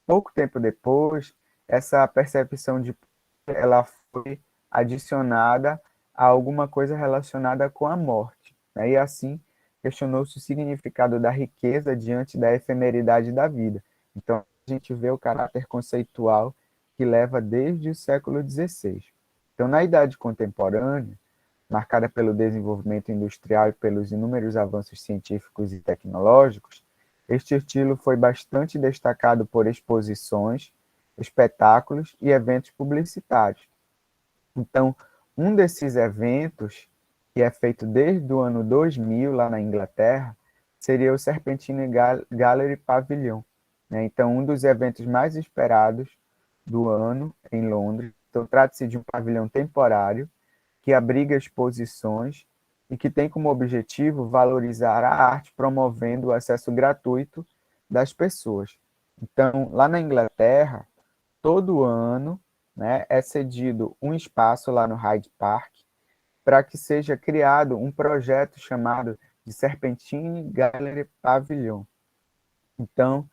pouco tempo depois, essa percepção de ela foi adicionada a alguma coisa relacionada com a morte, né? E assim questionou-se o significado da riqueza diante da efemeridade da vida. Então, a gente vê o caráter conceitual que leva desde o século XVI. Então, na Idade Contemporânea, marcada pelo desenvolvimento industrial e pelos inúmeros avanços científicos e tecnológicos, este estilo foi bastante destacado por exposições, espetáculos e eventos publicitários. Então, um desses eventos, que é feito desde o ano 2000, lá na Inglaterra, seria o Serpentine Gallery Pavilion, né? Então, um dos eventos mais esperados do ano em Londres. Então, trata-se de um pavilhão temporário que abriga exposições e que tem como objetivo valorizar a arte, promovendo o acesso gratuito das pessoas. Então, lá na Inglaterra, todo ano, né, é cedido um espaço lá no Hyde Park para que seja criado um projeto chamado de Serpentine Gallery Pavilion. Então,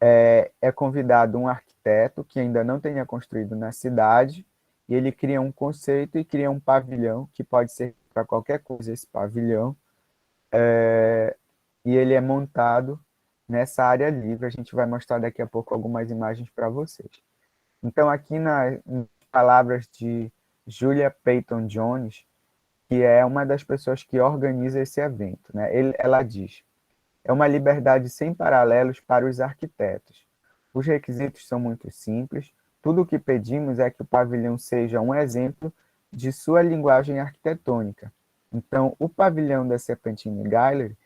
é convidado um arquiteto que ainda não tenha construído na cidade, e ele cria um conceito e cria um pavilhão, que pode ser para qualquer coisa esse pavilhão, e ele é montado nessa área livre. A gente vai mostrar daqui a pouco algumas imagens para vocês. Então, aqui nas palavras de Julia Peyton Jones, que é uma das pessoas que organiza esse evento, né? Ela diz: é uma liberdade sem paralelos para os arquitetos. Os requisitos são muito simples. Tudo o que pedimos é que o pavilhão seja um exemplo de sua linguagem arquitetônica. Então, o pavilhão da Serpentine Gallery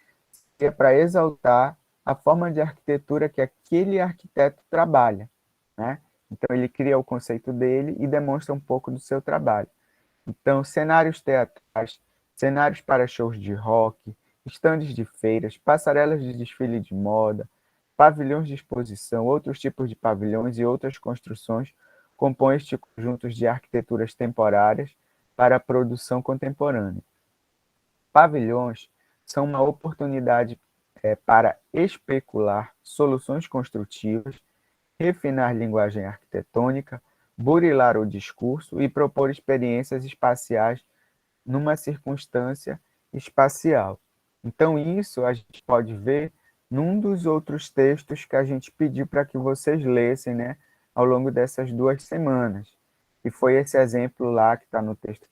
é para exaltar a forma de arquitetura que aquele arquiteto trabalha, né? Então, ele cria o conceito dele e demonstra um pouco do seu trabalho. Então, cenários teatrais, cenários para shows de rock, estandes de feiras, passarelas de desfile de moda, pavilhões de exposição, outros tipos de pavilhões e outras construções compõem este conjunto de arquiteturas temporárias para a produção contemporânea. Pavilhões são uma oportunidade para especular soluções construtivas, refinar linguagem arquitetônica, burilar o discurso e propor experiências espaciais numa circunstância espacial. Então, isso a gente pode ver num dos outros textos que a gente pediu para que vocês lessem, né, ao longo dessas 2 semanas. E foi esse exemplo lá que está no texto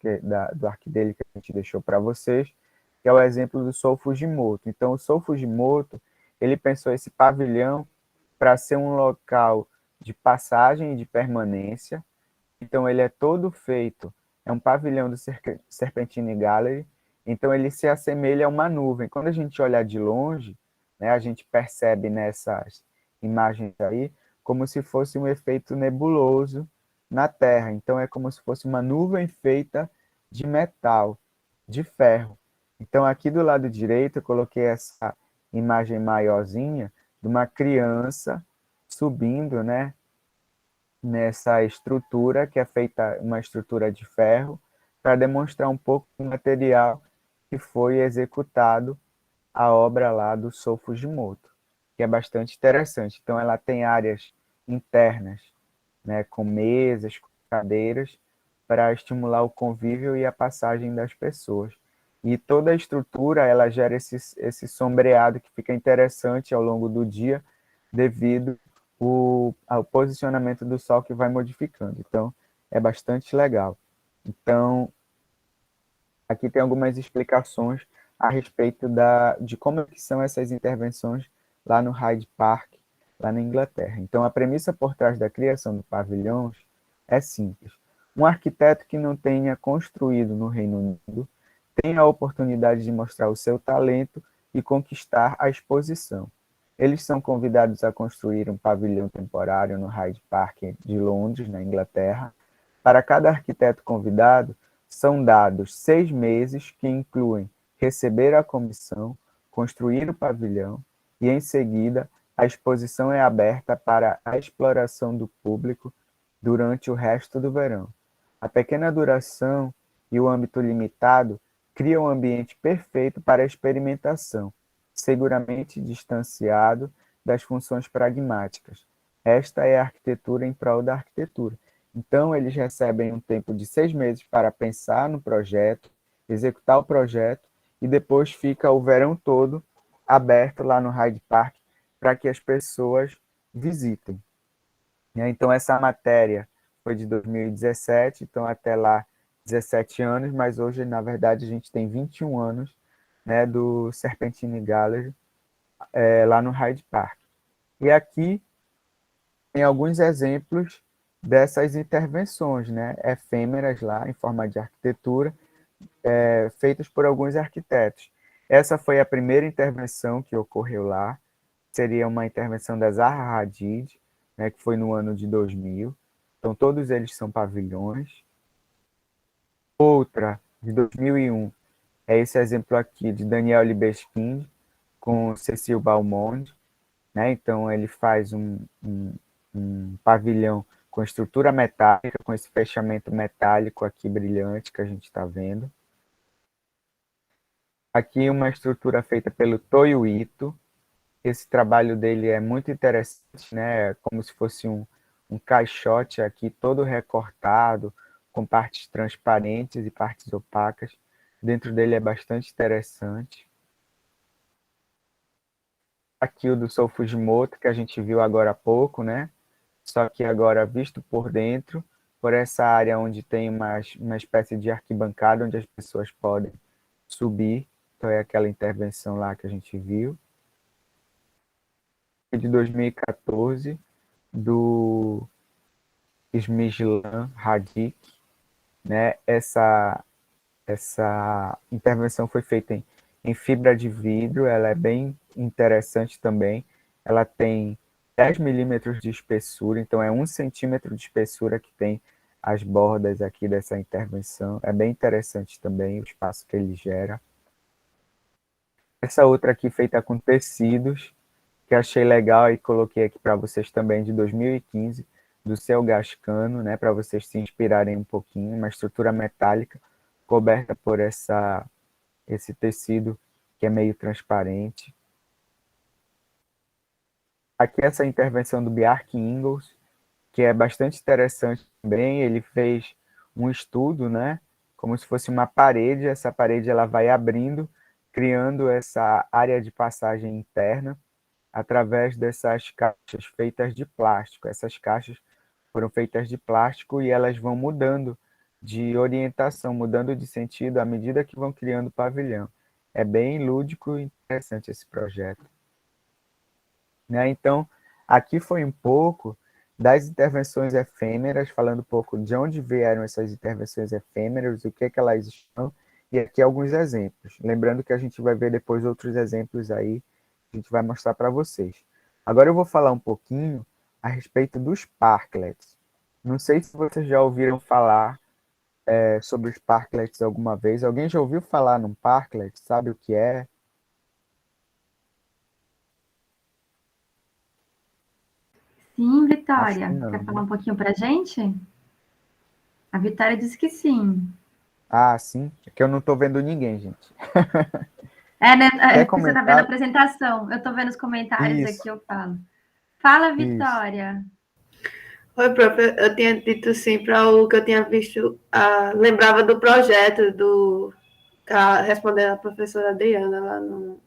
do Arquidele que a gente deixou para vocês, que é o exemplo do Sou Fujimoto. Então, o Sou Fujimoto, ele pensou esse pavilhão para ser um local de passagem e de permanência. Então, ele é todo feito, é um pavilhão do Serpentine Gallery, então ele se assemelha a uma nuvem. Quando a gente olha de longe, né, a gente percebe nessas imagens aí como se fosse um efeito nebuloso na Terra. Então, é como se fosse uma nuvem feita de metal, de ferro. Então, aqui do lado direito, eu coloquei essa imagem maiorzinha de uma criança subindo, né, nessa estrutura, que é feita uma estrutura de ferro, para demonstrar um pouco do material que foi executado a obra lá do Sou Fujimoto, que é bastante interessante. Então, ela tem áreas internas, né, com mesas, com cadeiras, para estimular o convívio e a passagem das pessoas. E toda a estrutura ela gera esse sombreado que fica interessante ao longo do dia, devido ao posicionamento do sol que vai modificando. Então, é bastante legal. Então, aqui tem algumas explicações a respeito de como é que são essas intervenções lá no Hyde Park, lá na Inglaterra. Então, a premissa por trás da criação do pavilhões é simples. Um arquiteto que não tenha construído no Reino Unido tem a oportunidade de mostrar o seu talento e conquistar a exposição. Eles são convidados a construir um pavilhão temporário no Hyde Park de Londres, na Inglaterra. Para cada arquiteto convidado, são dados 6 meses que incluem receber a comissão, construir o pavilhão e, em seguida, a exposição é aberta para a exploração do público durante o resto do verão. A pequena duração e o âmbito limitado criam um ambiente perfeito para a experimentação, seguramente distanciado das funções pragmáticas. Esta é a arquitetura em prol da arquitetura. Então, eles recebem um tempo de 6 meses para pensar no projeto, executar o projeto, e depois fica o verão todo aberto lá no Hyde Park para que as pessoas visitem. Então, essa matéria foi de 2017, então até lá 17 anos, mas hoje, na verdade, a gente tem 21 anos, né, do Serpentine Gallery, lá no Hyde Park. E aqui tem alguns exemplos dessas intervenções, né, efêmeras lá, em forma de arquitetura, feitas por alguns arquitetos. Essa foi a primeira intervenção que ocorreu lá, seria uma intervenção da Zaha Hadid, né, que foi no ano de 2000. Então, todos eles são pavilhões. Outra, de 2001, é esse exemplo aqui de Daniel Libeskind com Cecil Balmond, né? Então, ele faz um pavilhão com estrutura metálica, com esse fechamento metálico aqui brilhante que a gente está vendo. Aqui uma estrutura feita pelo Toyo Ito. Esse trabalho dele é muito interessante, né? É como se fosse um caixote aqui todo recortado, com partes transparentes e partes opacas. Dentro dele é bastante interessante. Aqui o do Sou Fujimoto, que a gente viu agora há pouco, né? Só que agora visto por dentro, por essa área onde tem uma espécie de arquibancada onde as pessoas podem subir. Então é aquela intervenção lá que a gente viu. De 2014, do Smijlan Radic, né? Essa intervenção foi feita em fibra de vidro, ela é bem interessante também. Ela tem 10 milímetros de espessura, então é 1 centímetro de espessura que tem as bordas aqui dessa intervenção. É bem interessante também o espaço que ele gera. Essa outra aqui feita com tecidos, que achei legal e coloquei aqui para vocês também, de 2015, do Céu Gascano, né, para vocês se inspirarem um pouquinho, uma estrutura metálica coberta por esse tecido que é meio transparente. Aqui essa intervenção do Bjarke Ingels, que é bastante interessante também. Ele fez um estudo, né, como se fosse uma parede. Essa parede ela vai abrindo, criando essa área de passagem interna através dessas caixas feitas de plástico. Essas caixas foram feitas de plástico e elas vão mudando de orientação, mudando de sentido à medida que vão criando o pavilhão. É bem lúdico e interessante esse projeto. Né? Então, aqui foi um pouco das intervenções efêmeras, falando um pouco de onde vieram essas intervenções efêmeras, o que é que elas estão, e aqui alguns exemplos. Lembrando que a gente vai ver depois outros exemplos aí, que a gente vai mostrar para vocês. Agora eu vou falar um pouquinho a respeito dos parklets. Não sei se vocês já ouviram falar sobre os parklets alguma vez. Alguém já ouviu falar num parklet? Sabe o que é? Sim, Acho que Vitória. não, Quer falar né? um pouquinho para a gente? A Vitória disse que sim. Ah, sim. É que eu não estou vendo ninguém, gente. É, né? É Quer porque você está vendo a comentar? apresentação. Eu estou vendo os comentários aqui, Isso, eu falo. Fala, isso. Vitória. Oi, prof. Eu tinha dito sim para o que eu tinha visto. Lembrava do projeto respondendo a professora Adriana lá no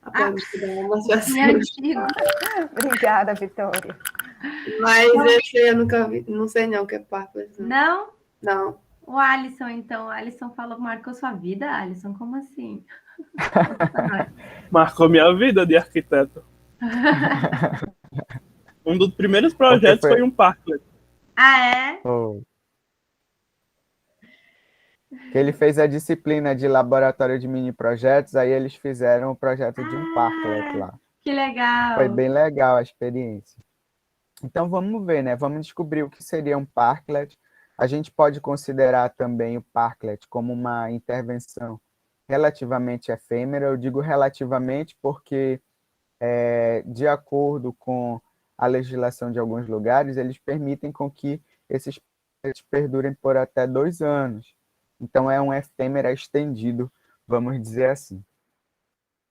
a Ah, pergunta da Márcio sim, Assis. antigo. Obrigada, Vitória. Mas Então, esse eu nunca vi, não sei não o que é Parclas, não. não? Não. O Alisson, então. O Alisson falou, marcou sua vida, Alisson? Como assim? Marcou minha vida de arquiteto. Um dos primeiros Porque projetos foi. foi um parque. Ah, é? Oh, que ele fez a disciplina de laboratório de mini projetos, aí eles fizeram o projeto de um parklet Ah, lá. que Foi legal. bem legal a experiência. Então vamos ver, né? Vamos descobrir o que seria um parklet. A gente pode considerar também o parklet como uma intervenção relativamente efêmera. Eu digo relativamente porque, de acordo com a legislação de alguns lugares, eles permitem com que esses parklets perdurem por até 2 anos. Então é um efêmera estendido, vamos dizer assim.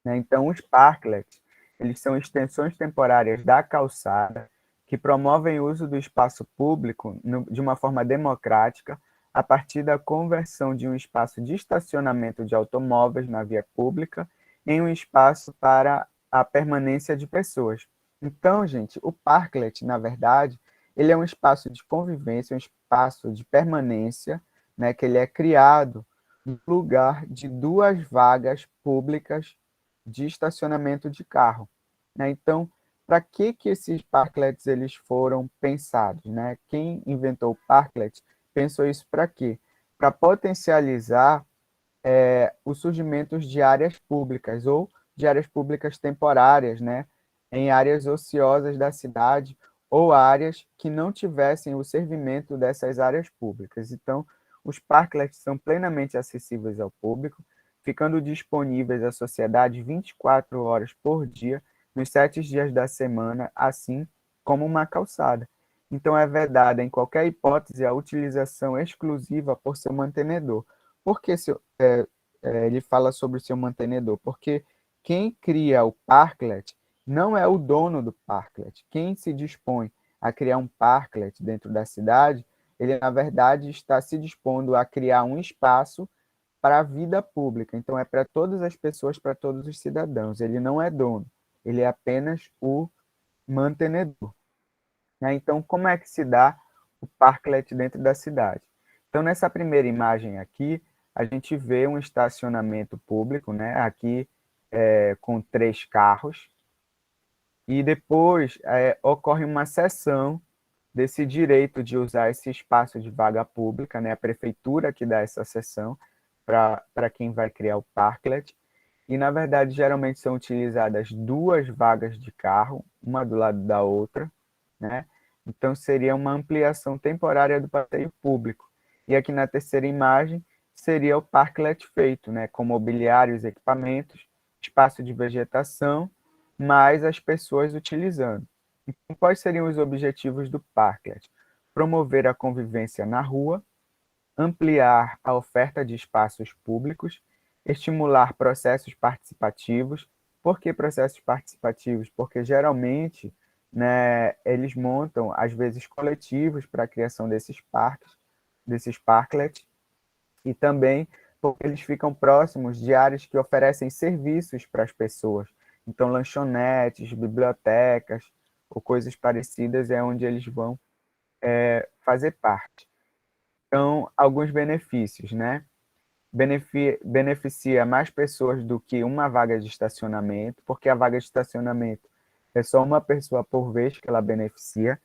Né? Então os parklets, eles são extensões temporárias da calçada que promovem o uso do espaço público de uma forma democrática, a partir da conversão de um espaço de estacionamento de automóveis na via pública em um espaço para a permanência de pessoas. Então, gente, o parklet, na verdade, ele é um espaço de convivência, um espaço de permanência, né, que ele é criado no lugar de 2 vagas públicas de estacionamento de carro, né? Então, para que esses parklets eles foram pensados, né? Quem inventou o parklet pensou isso para quê? Para potencializar o surgimento de áreas públicas ou de áreas públicas temporárias, né? Em áreas ociosas da cidade ou áreas que não tivessem o servimento dessas áreas públicas. Então, os parklets são plenamente acessíveis ao público, ficando disponíveis à sociedade 24 horas por dia, nos 7 dias da semana, assim como uma calçada. Então, é vedada, em qualquer hipótese, a utilização exclusiva por seu mantenedor. Por que ele fala sobre o seu mantenedor? Porque quem cria o parklet não é o dono do parklet. Quem se dispõe a criar um parklet dentro da cidade, ele, na verdade, está se dispondo a criar um espaço para a vida pública. Então, é para todas as pessoas, para todos os cidadãos. Ele não é dono, ele é apenas o mantenedor, né? Então, como é que se dá o parklet dentro da cidade? Então, nessa primeira imagem aqui, a gente vê um estacionamento público, né? Aqui com 3 carros, e depois ocorre uma cessão desse direito de usar esse espaço de vaga pública, né? A prefeitura que dá essa cessão para quem vai criar o parklet, e, na verdade, geralmente são utilizadas 2 vagas de carro, uma do lado da outra, né? Então, seria uma ampliação temporária do passeio público. E aqui na terceira imagem, seria o parklet feito, né? Com mobiliários, equipamentos, espaço de vegetação, mais as pessoas utilizando. Então, quais seriam os objetivos do parklet? Promover a convivência na rua, ampliar a oferta de espaços públicos, estimular processos participativos. Por que processos participativos? Porque geralmente, né, eles montam, às vezes, coletivos para a criação desses parklets, e também porque eles ficam próximos de áreas que oferecem serviços para as pessoas. Então, lanchonetes, bibliotecas ou coisas parecidas é onde eles vão fazer parte. Então, alguns benefícios, né? Beneficia mais pessoas do que uma vaga de estacionamento, porque a vaga de estacionamento é só uma pessoa por vez que ela beneficia,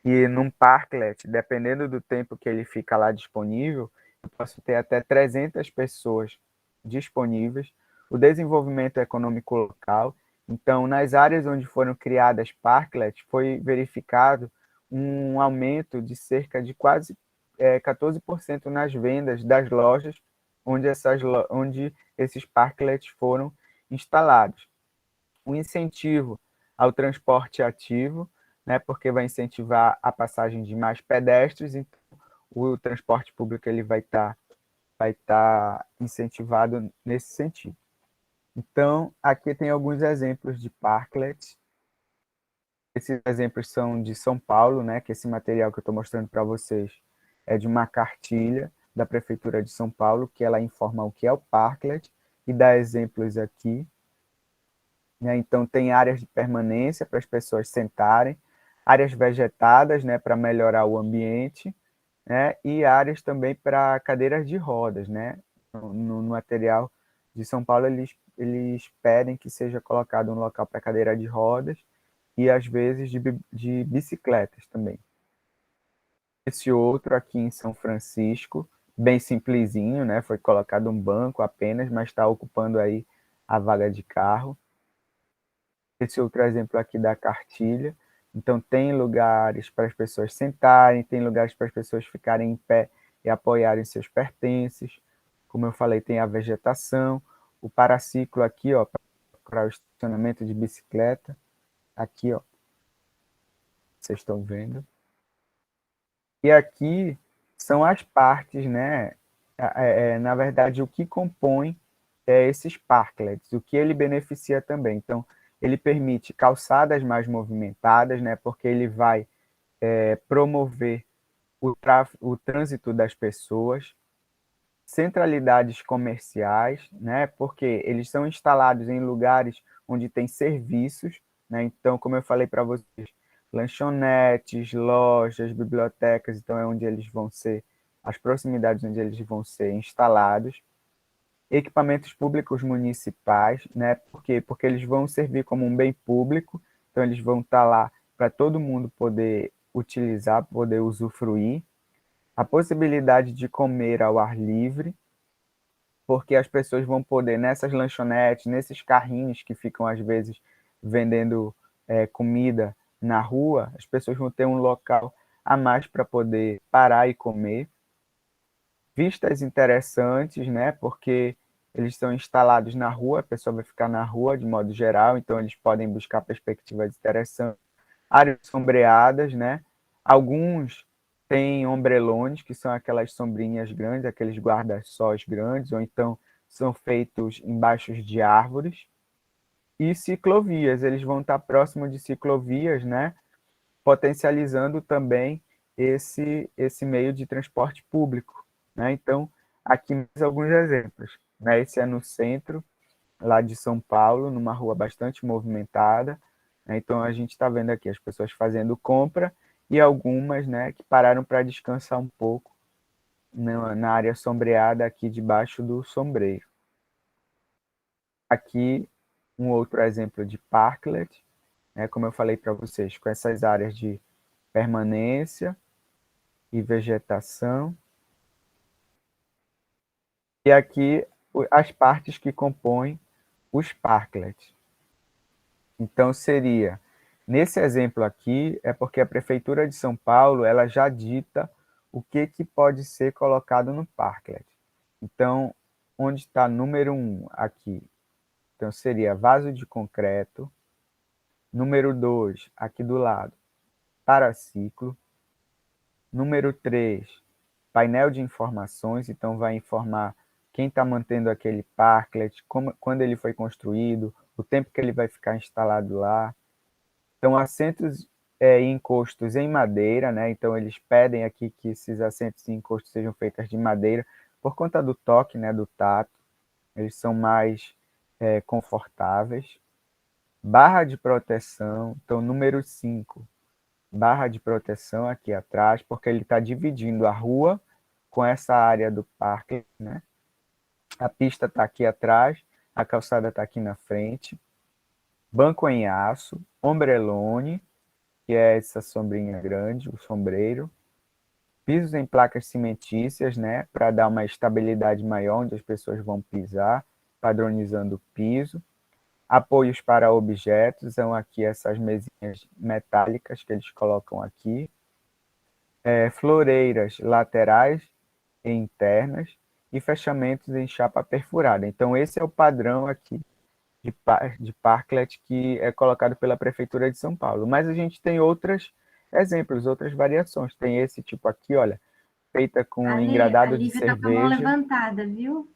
e num parklet, dependendo do tempo que ele fica lá disponível, eu posso ter até 300 pessoas disponíveis. O desenvolvimento econômico local, então, nas áreas onde foram criadas parklets, foi verificado um aumento de cerca de quase 14% nas vendas das lojas onde esses parklets foram instalados. Um incentivo ao transporte ativo, né, porque vai incentivar a passagem de mais pedestres, então o transporte público ele vai tá incentivado nesse sentido. Então, aqui tem alguns exemplos de parklets. Esses exemplos são de São Paulo, né, que esse material que eu estou mostrando para vocês é de uma cartilha da Prefeitura de São Paulo, que ela informa o que é o parklet e dá exemplos aqui, né? Então, tem áreas de permanência para as pessoas sentarem, áreas vegetadas, né, para melhorar o ambiente, né, e áreas também para cadeiras de rodas, né? No material de São Paulo, eles pedem que seja colocado um local para cadeira de rodas e, às vezes, de bicicletas também. Esse outro aqui em São Francisco, bem simplesinho, né? Foi colocado um banco apenas, mas está ocupando aí a vaga de carro. Esse outro exemplo aqui da cartilha. Então, tem lugares para as pessoas sentarem, tem lugares para as pessoas ficarem em pé e apoiarem seus pertences. Como eu falei, tem a vegetação, o paraciclo aqui, ó, para o estacionamento de bicicleta. Aqui, ó, vocês estão vendo. E aqui são as partes, né? Na verdade, o que compõe esses parklets, o que ele beneficia também. Então, ele permite calçadas mais movimentadas, né, porque ele vai promover o trânsito das pessoas, centralidades comerciais, né, porque eles são instalados em lugares onde tem serviços, né, então, como eu falei para vocês, lanchonetes, lojas, bibliotecas, então é onde eles vão ser, as proximidades onde eles vão ser instalados, equipamentos públicos municipais, né, porque eles vão servir como um bem público, então eles vão estar lá para todo mundo poder utilizar, poder usufruir, a possibilidade de comer ao ar livre, porque as pessoas vão poder, nessas lanchonetes, nesses carrinhos que ficam, às vezes, vendendo comida na rua, as pessoas vão ter um local a mais para poder parar e comer. Vistas interessantes, né? Porque eles são instalados na rua, a pessoa vai ficar na rua de modo geral, então eles podem buscar perspectivas interessantes. Áreas sombreadas, né? Alguns têm ombrelones, que são aquelas sombrinhas grandes, aqueles guarda-sóis grandes, ou então são feitos embaixo de árvores. E ciclovias, eles vão estar próximo de ciclovias, né? Potencializando também esse meio de transporte público, né? Então, aqui mais alguns exemplos, né? Esse é no centro, lá de São Paulo, numa rua bastante movimentada, né? Então, a gente está vendo aqui as pessoas fazendo compra e algumas, né, que pararam para descansar um pouco na área sombreada aqui debaixo do sombreiro. Aqui, um outro exemplo de parklet, né, como eu falei para vocês, com essas áreas de permanência e vegetação. E aqui as partes que compõem os parklets. Então seria, nesse exemplo aqui, é porque a Prefeitura de São Paulo ela já dita o que pode ser colocado no parklet. Então, onde está número 1 aqui? Então seria vaso de concreto. Número 2, aqui do lado, paraciclo. Número 3, painel de informações, então vai informar quem está mantendo aquele parklet, quando ele foi construído, o tempo que ele vai ficar instalado lá. Então, assentos e encostos em madeira, né? Então, eles pedem aqui que esses assentos e encostos sejam feitos de madeira, por conta do toque, né? Do tato. Eles são mais confortáveis. Barra de proteção, então, número 5. Barra de proteção aqui atrás, porque ele está dividindo a rua com essa área do parque, né? A pista está aqui atrás, a calçada está aqui na frente. Banco em aço, ombrelone, que é essa sombrinha grande, o sombreiro. Pisos em placas cimentícias, né? Para dar uma estabilidade maior onde as pessoas vão pisar, padronizando o piso. Apoios para objetos, são aqui essas mesinhas metálicas que eles colocam aqui. Floreiras laterais e internas e fechamentos em chapa perfurada. Então, esse é o padrão aqui de parklet que é colocado pela Prefeitura de São Paulo. Mas a gente tem outros exemplos, outras variações. Tem esse tipo aqui, olha, feita com A engradado de Lívia está com a mão cerveja. levantada, viu?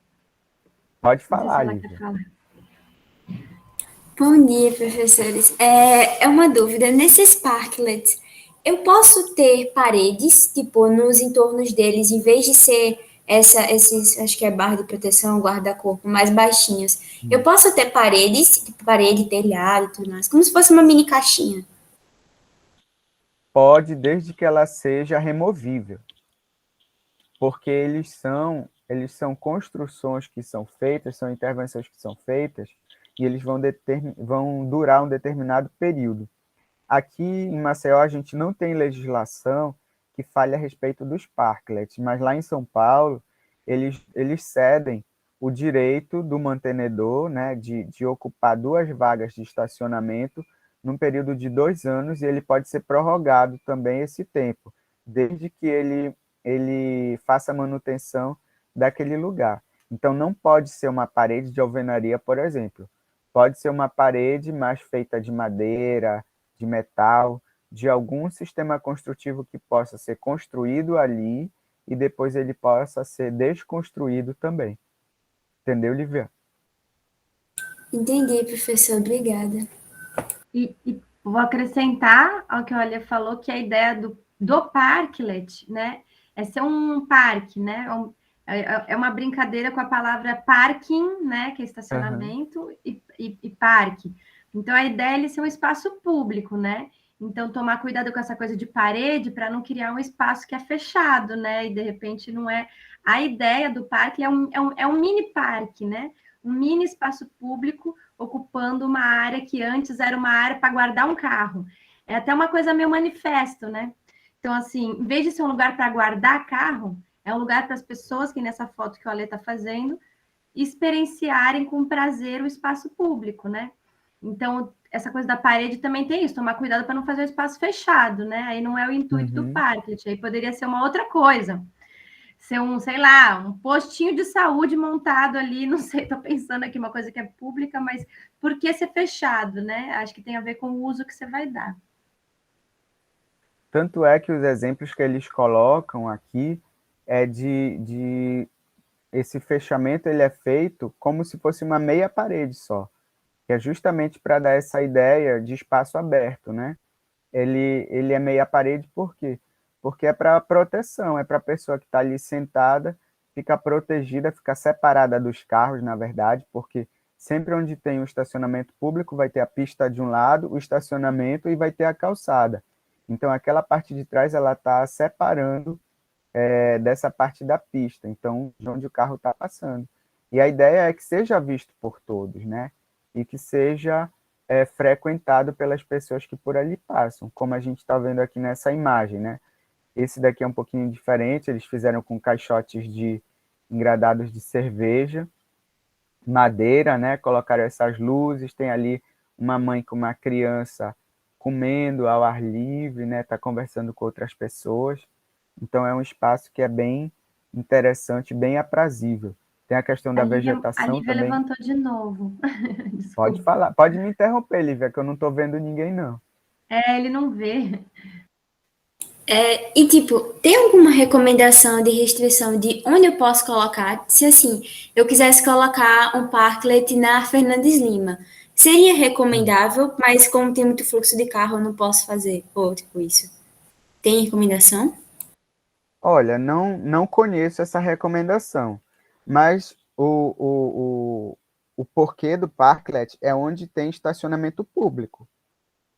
Pode Não sei se falar, ela Lívia. quer falar. Bom dia, professores. É uma dúvida. Nesses parklets, eu posso ter paredes, tipo, nos entornos deles, em vez de ser esses, acho que é barra de proteção, guarda-corpo, mais baixinhos. Eu posso ter paredes, tipo, parede, telhado e tudo mais, como se fosse uma mini caixinha. Pode, desde que ela seja removível. Porque eles são construções que são feitas, são intervenções que são feitas, e eles vão durar um determinado período. Aqui em Maceió, a gente não tem legislação que fale a respeito dos parklets, mas lá em São Paulo, eles cedem o direito do mantenedor, né, de ocupar 2 vagas de estacionamento num período de 2 anos, e ele pode ser prorrogado também esse tempo, desde que ele faça a manutenção daquele lugar. Então, não pode ser uma parede de alvenaria, por exemplo. Pode ser uma parede mais feita de madeira, de metal, de algum sistema construtivo que possa ser construído ali e depois ele possa ser desconstruído também. Entendeu, Lívia? Entendi, professor. Obrigada. E vou acrescentar ao que a Olha falou, que a ideia do parklet, né, é ser um parque, né, é uma brincadeira com a palavra parking, né, que é estacionamento, e parque. Então, a ideia é ele ser um espaço público, né? Então, tomar cuidado com essa coisa de parede para não criar um espaço que é fechado, né? E, de repente, não é... A ideia do parque é um mini parque, né? Um mini espaço público ocupando uma área que antes era uma área para guardar um carro. É até uma coisa meio manifesto, né? Então, assim, em vez de ser um lugar para guardar carro, é um lugar para as pessoas, que nessa foto que o Ale está fazendo, experienciarem com prazer o espaço público, né? Então, essa coisa da parede também tem isso, tomar cuidado para não fazer um espaço fechado, né? Aí não é o intuito do parklet, aí poderia ser uma outra coisa. Ser um, sei lá, um postinho de saúde montado ali, não sei, estou pensando aqui uma coisa que é pública, mas por que ser fechado, né? Acho que tem a ver com o uso que você vai dar. Tanto é que os exemplos que eles colocam aqui é de esse fechamento, ele é feito como se fosse uma meia parede só, que é justamente para dar essa ideia de espaço aberto, né? Ele é meia parede por quê? Porque é para proteção, é para a pessoa que está ali sentada ficar protegida, ficar separada dos carros, na verdade, porque sempre onde tem o estacionamento público vai ter a pista de um lado, o estacionamento e vai ter a calçada. Então, aquela parte de trás, ela está separando dessa parte da pista, então, de onde o carro está passando. E a ideia é que seja visto por todos, né? E que seja frequentado pelas pessoas que por ali passam, como a gente está vendo aqui nessa imagem, né? Esse daqui é um pouquinho diferente, eles fizeram com caixotes de engradados de cerveja, madeira, né? Colocaram essas luzes, tem ali uma mãe com uma criança comendo ao ar livre, né? Tá conversando com outras pessoas. Então é um espaço que é bem interessante, bem aprazível. Tem a questão da vegetação também. A Lívia também. levantou de novo. Pode falar, pode me interromper, Lívia, que eu não estou vendo ninguém, não. Ele não vê. E, tipo, tem alguma recomendação de restrição de onde eu posso colocar? Se, assim, eu quisesse colocar um parklet na Fernandes Lima, seria recomendável, mas como tem muito fluxo de carro, eu não posso fazer, ou, tipo, isso. Tem recomendação? Olha, não conheço essa recomendação, mas o porquê do parklet é onde tem estacionamento público.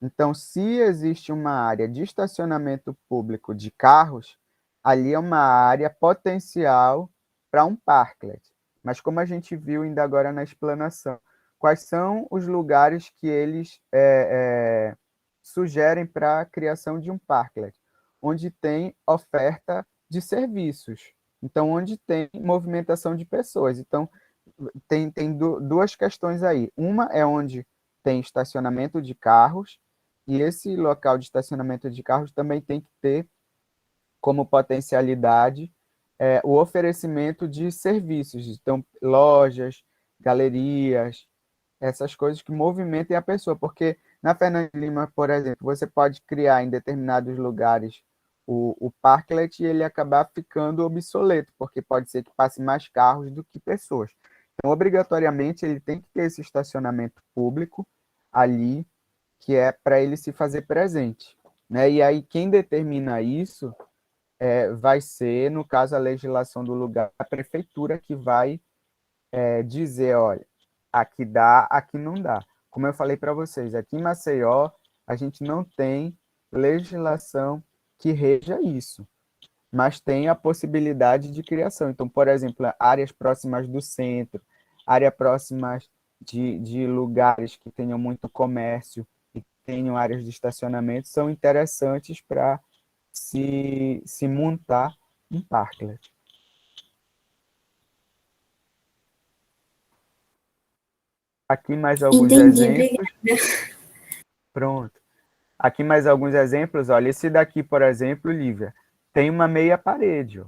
Então, se existe uma área de estacionamento público de carros, ali é uma área potencial para um parklet. Mas como a gente viu ainda agora na explanação, quais são os lugares que eles sugerem para a criação de um parklet? Onde tem oferta de serviços. Então, onde tem movimentação de pessoas. Então, tem duas questões aí. Uma é onde tem estacionamento de carros, e esse local de estacionamento de carros também tem que ter como potencialidade o oferecimento de serviços. Então, lojas, galerias, essas coisas que movimentem a pessoa, porque na Fernandes Lima, por exemplo, você pode criar em determinados lugares o parklet e ele acabar ficando obsoleto, porque pode ser que passe mais carros do que pessoas. Então, obrigatoriamente, ele tem que ter esse estacionamento público ali, que é para ele se fazer presente, né? E aí, quem determina isso vai ser, no caso, a legislação do lugar, a prefeitura que vai dizer, olha, aqui dá, aqui não dá. Como eu falei para vocês, aqui em Maceió, a gente não tem legislação que reja isso, mas tem a possibilidade de criação. Então, por exemplo, áreas próximas do centro, áreas próximas de lugares que tenham muito comércio e que tenham áreas de estacionamento, são interessantes para se montar um parklet. Aqui mais alguns Entendi, exemplos. obrigada. Pronto. Aqui mais alguns exemplos. Olha, esse daqui, por exemplo, Lívia, tem uma meia parede, ó.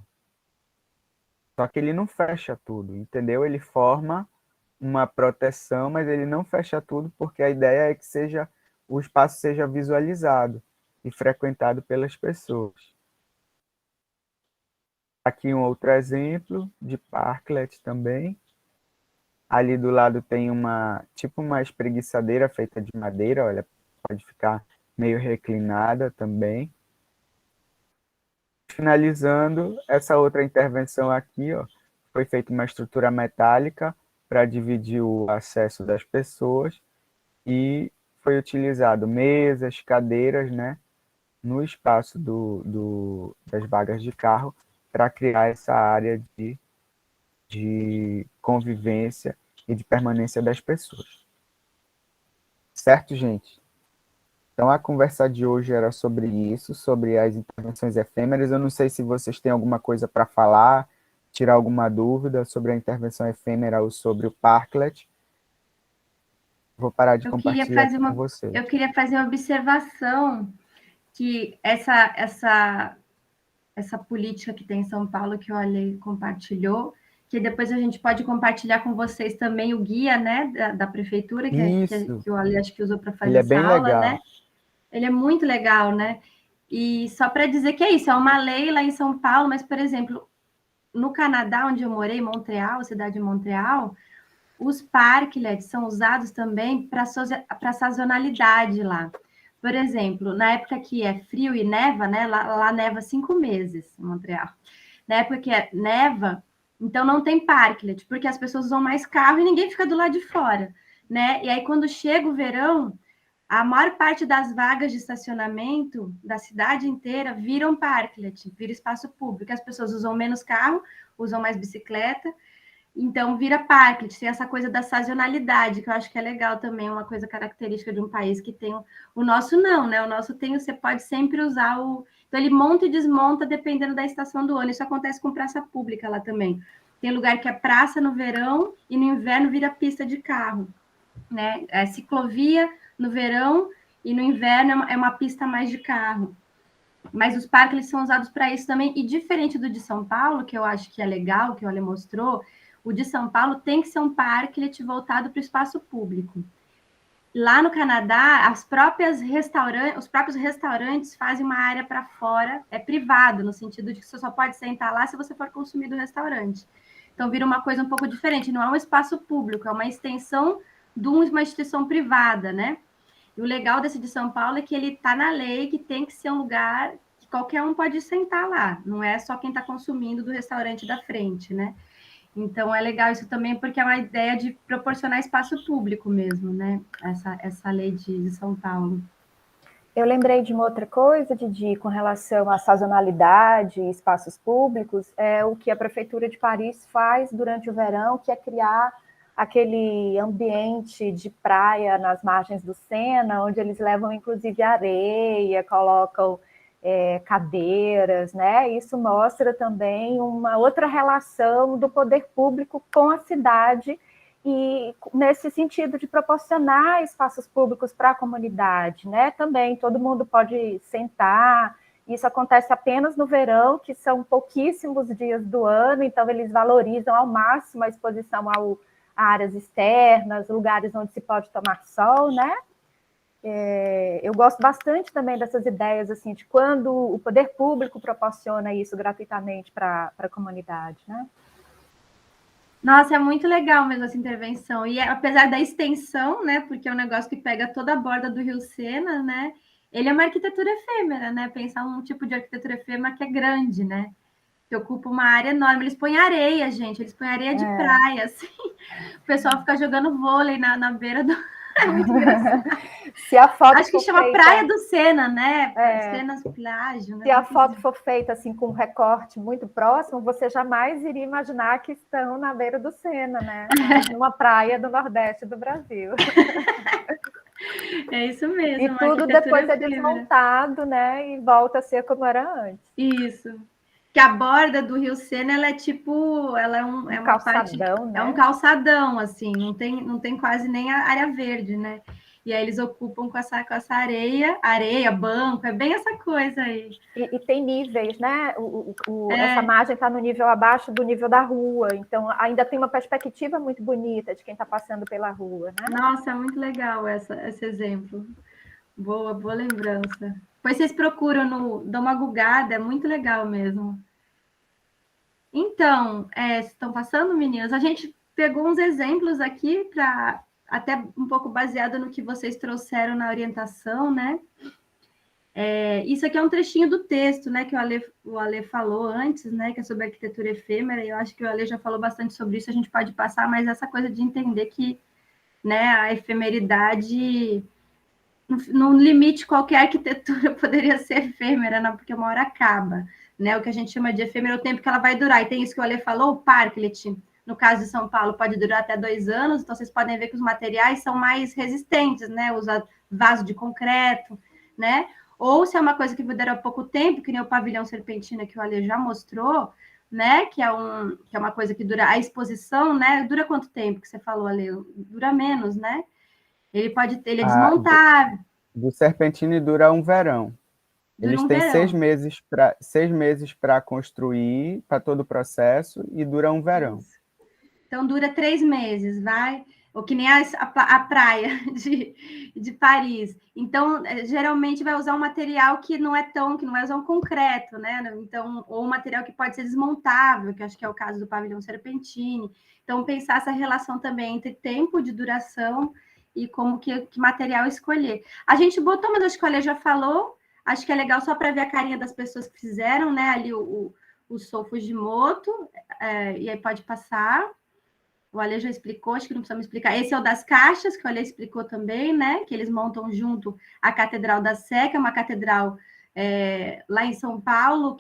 Só que ele não fecha tudo, entendeu? Ele forma uma proteção, mas ele não fecha tudo, porque a ideia é que o espaço seja visualizado e frequentado pelas pessoas. Aqui um outro exemplo de parklet também. Ali do lado tem tipo uma espreguiçadeira feita de madeira, olha, pode ficar meio reclinada também. Finalizando, essa outra intervenção aqui, ó, foi feita uma estrutura metálica para dividir o acesso das pessoas e foi utilizado mesas, cadeiras, né, no espaço das vagas de carro para criar essa área de convivência e de permanência das pessoas. Certo, gente? Então, a conversa de hoje era sobre isso, sobre as intervenções efêmeras. Eu não sei se vocês têm alguma coisa para falar, tirar alguma dúvida sobre a intervenção efêmera ou sobre o Parklet. Vou parar de compartilhar com vocês. Eu queria fazer uma observação que essa política que tem em São Paulo, que o Ale compartilhou, que depois a gente pode compartilhar com vocês também o guia, né, da prefeitura, que o Ale acho que usou para fazer essa aula, legal, né? Ele é muito legal, né? E só para dizer que é isso, é uma lei lá em São Paulo, mas, por exemplo, no Canadá, onde eu morei, Montreal, cidade de Montreal, os parklets são usados também para sazonalidade lá. Por exemplo, na época que é frio e neva, né? Lá neva 5 meses em Montreal. Na época que neva, então não tem parklet, porque as pessoas usam mais carro e ninguém fica do lado de fora, né? E aí, quando chega o verão, a maior parte das vagas de estacionamento da cidade inteira viram parklet, vira espaço público. As pessoas usam menos carro, usam mais bicicleta, então vira parklet. Tem essa coisa da sazonalidade, que eu acho que é legal também, uma coisa característica de um país que tem o nosso não, né? O nosso tem, você pode sempre usar o... Então ele monta e desmonta dependendo da estação do ano. Isso acontece com praça pública lá também. Tem lugar que é praça no verão e no inverno vira pista de carro, né? É ciclovia no verão e no inverno é uma pista mais de carro. Mas os parques são usados para isso também. E diferente do de São Paulo, que eu acho que é legal, que o Ale mostrou, o de São Paulo tem que ser um parklet voltado para o espaço público. Lá no Canadá, os próprios restaurantes fazem uma área para fora, é privado, no sentido de que você só pode sentar lá se você for consumir do restaurante. Então, vira uma coisa um pouco diferente. Não é um espaço público, é uma extensão de uma instituição privada, né? E o legal desse de São Paulo é que ele está na lei, que tem que ser um lugar que qualquer um pode sentar lá. Não é só quem está consumindo do restaurante da frente, né? Então, é legal isso também, porque é uma ideia de proporcionar espaço público mesmo, né? Essa lei de São Paulo. Eu lembrei de uma outra coisa, Didi, com relação à sazonalidade e espaços públicos, é o que a Prefeitura de Paris faz durante o verão, que é criar aquele ambiente de praia nas margens do Sena, onde eles levam, inclusive, areia, colocam cadeiras, né? Isso mostra também uma outra relação do poder público com a cidade e nesse sentido de proporcionar espaços públicos para a comunidade, né? Também todo mundo pode sentar. Isso acontece apenas no verão, que são pouquíssimos dias do ano, então eles valorizam ao máximo a exposição a áreas externas, lugares onde se pode tomar sol, né? Eu gosto bastante também dessas ideias, assim, de quando o poder público proporciona isso gratuitamente para a comunidade, né? Nossa, é muito legal mesmo essa intervenção. E apesar da extensão, né? Porque é um negócio que pega toda a borda do Rio Sena, né? Ele é uma arquitetura efêmera, né? Pensar um tipo de arquitetura efêmera que é grande, né? Que ocupa uma área enorme. Eles põem areia, gente. Eles põem areia de praia, assim. O pessoal fica jogando vôlei na beira do... É muito engraçado. Se a foto acho que chama feita... Praia do Sena, né? Senas Plágio, né? Se a foto for feita assim com um recorte muito próximo, você jamais iria imaginar que estão na beira do Sena, né? Numa praia do Nordeste do Brasil. É isso mesmo. E tudo depois é desmontado, né? E volta a ser como era antes. Isso. Que a borda do Rio Sena, ela é tipo, ela é um calçadão, né? É um calçadão, assim, não tem quase nem a área verde, né? E aí eles ocupam com essa areia, banco, é bem essa coisa aí. E tem níveis, né? Essa margem está no nível abaixo do nível da rua, então ainda tem uma perspectiva muito bonita de quem está passando pela rua, né? Nossa, é muito legal esse exemplo. Boa lembrança. Depois vocês procuram dão uma gugada, é muito legal mesmo. Então, estão passando, meninas? A gente pegou uns exemplos aqui para até um pouco baseada no que vocês trouxeram na orientação, né? Isso aqui é um trechinho do texto, né, que o Ale falou antes, né, que é sobre arquitetura efêmera, e eu acho que o Ale já falou bastante sobre isso, a gente pode passar, mas essa coisa de entender que, né, a efemeridade, no limite, qualquer arquitetura poderia ser efêmera, né, porque uma hora acaba, né, o que a gente chama de efêmera é o tempo que ela vai durar, e tem isso que o Ale falou, o parklet, no caso de São Paulo, pode durar até 2 anos, então vocês podem ver que os materiais são mais resistentes, né, usa vaso de concreto, né, ou se é uma coisa que dura pouco tempo, que nem o pavilhão serpentina que o Ale já mostrou, né? Que é uma coisa que dura a exposição, né? Dura quanto tempo que você falou, Ale? Dura menos, né? Ele é desmontável. Do serpentina dura um verão. Dura Eles um têm verão. 6 meses para construir, para todo o processo, e dura um verão. Isso. Então dura 3 meses, vai. Ou que nem a praia de Paris. Então, geralmente vai usar um material que não vai usar um concreto, né? Então, ou um material que pode ser desmontável, que acho que é o caso do pavilhão Serpentini. Então, pensar essa relação também entre tempo de duração e como que material escolher. A gente botou, mas acho que o Ale já falou, acho que é legal só para ver a carinha das pessoas que fizeram, né? Ali o Sou Fujimoto, e aí pode passar. O Ale já explicou, acho que não precisamos explicar. Esse é o das caixas, que o Ale explicou também, né? Que eles montam junto a Catedral da Sé, que é uma catedral lá em São Paulo,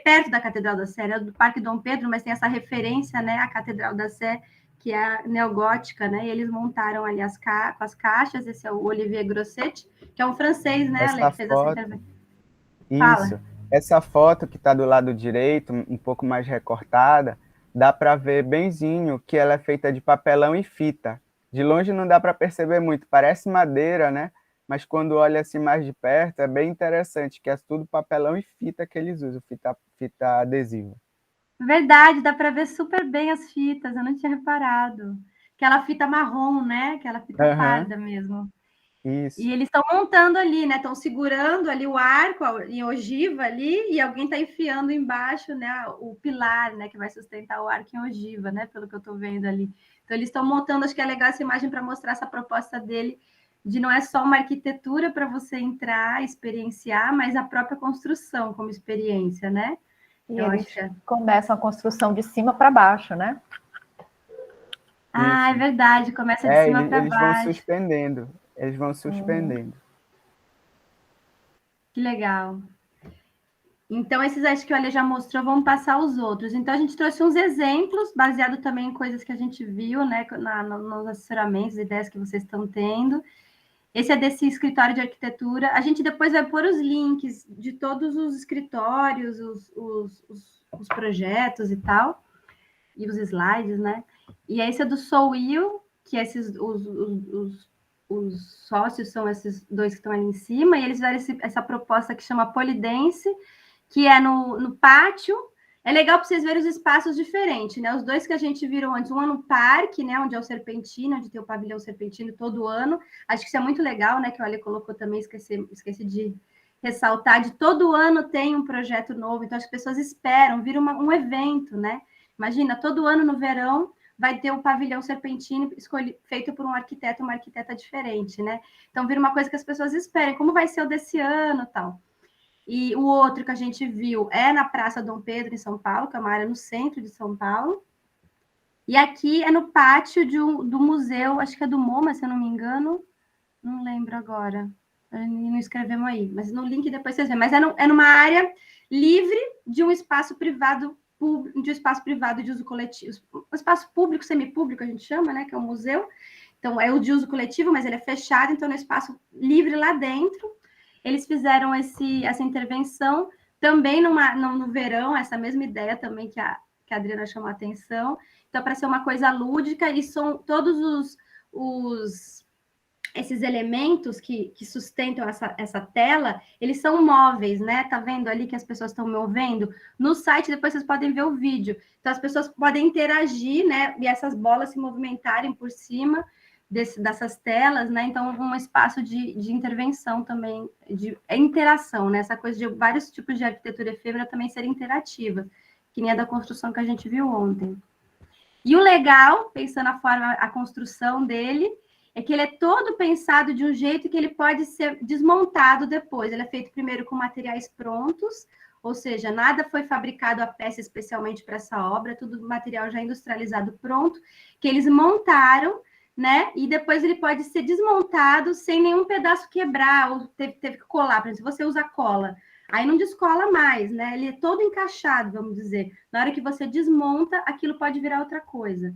perto da Catedral da Sé, né, do Parque Dom Pedro, mas tem essa referência, né? A Catedral da Sé, que é a neogótica, né? E eles montaram ali com as caixas. Esse é o Olivier Grossetti, que é um francês, né, Ale, que fez essa intervenção. Isso. Essa foto que está do lado direito, um pouco mais recortada, dá para ver benzinho que ela é feita de papelão e fita. De longe não dá para perceber muito, parece madeira, né? Mas quando olha assim mais de perto, é bem interessante, que é tudo papelão e fita que eles usam, fita adesiva. Verdade, dá para ver super bem as fitas, eu não tinha reparado. Aquela fita marrom, né? Aquela fita parda mesmo. Isso. E eles estão montando ali, né? Estão segurando ali o arco em ogiva ali, e alguém está enfiando embaixo, né? O pilar, né? Que vai sustentar o arco em ogiva, né? Pelo que eu estou vendo ali. Então, eles estão montando, acho que é legal essa imagem para mostrar essa proposta dele, de não é só uma arquitetura para você entrar, experienciar, mas a própria construção como experiência, né? E eles começam a construção de cima para baixo, né? Ah, é verdade, começa de cima para baixo. Eles vão suspendendo. Que legal. Então, esses acho que o Ale já mostrou, vamos passar os outros. Então, a gente trouxe uns exemplos, baseado também em coisas que a gente viu, né, nos assessoramentos, ideias que vocês estão tendo. Esse é desse escritório de arquitetura. A gente depois vai pôr os links de todos os escritórios, os projetos e tal, e os slides, né? E esse é do Sou Will, que os sócios são esses dois que estão ali em cima, e eles fizeram essa proposta que chama Polidense, que é no pátio. É legal para vocês verem os espaços diferentes, né? Os dois que a gente viram antes, um é no parque, né? Onde é o Serpentino, onde tem o pavilhão Serpentino todo ano. Acho que isso é muito legal, né? Que o Ale colocou também, esqueci de ressaltar, de todo ano tem um projeto novo, então as pessoas esperam, vira um evento, né? Imagina, todo ano no verão vai ter o pavilhão Serpentino feito por um arquiteto, uma arquiteta diferente, né? Então vira uma coisa que as pessoas esperam, como vai ser o desse ano, tal. E o outro que a gente viu é na Praça Dom Pedro, em São Paulo, que é uma área no centro de São Paulo. E aqui é no pátio do museu, acho que é do MoMA, se eu não me engano. Não lembro agora. Não escrevemos aí, mas no link depois vocês veem. Mas é numa área livre de um espaço privado de uso coletivo. Um espaço público, semipúblico, a gente chama, né? Que é um museu. Então, é o de uso coletivo, mas ele é fechado, então é um espaço livre lá dentro. Eles fizeram essa intervenção também no verão, essa mesma ideia também que a Adriana chamou a atenção. Então, para ser uma coisa lúdica, e são todos esses elementos que sustentam essa tela, eles são móveis, né? Tá vendo ali que as pessoas estão movendo? No site, depois vocês podem ver o vídeo. Então, as pessoas podem interagir, né? E essas bolas se movimentarem por cima dessas telas, né? Então, um espaço de intervenção também, de interação, né? Essa coisa de vários tipos de arquitetura efêmera também ser interativa, que nem a da construção que a gente viu ontem. E o legal, pensando a construção dele, é que ele é todo pensado de um jeito que ele pode ser desmontado depois. Ele é feito primeiro com materiais prontos, ou seja, nada foi fabricado a peça especialmente para essa obra, tudo material já industrializado pronto, que eles montaram, né? E depois ele pode ser desmontado sem nenhum pedaço quebrar, ou teve que colar. Por exemplo, se você usa cola, aí não descola mais, né? Ele é todo encaixado, vamos dizer. Na hora que você desmonta, aquilo pode virar outra coisa.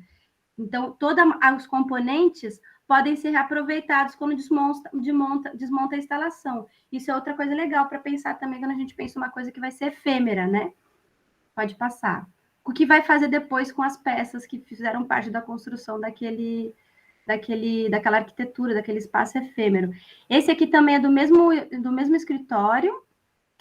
Então, todos os componentes podem ser reaproveitados quando desmonta a instalação. Isso é outra coisa legal para pensar também quando a gente pensa uma coisa que vai ser efêmera, né? Pode passar. O que vai fazer depois com as peças que fizeram parte da construção daquela arquitetura, daquele espaço efêmero. Esse aqui também é do mesmo escritório,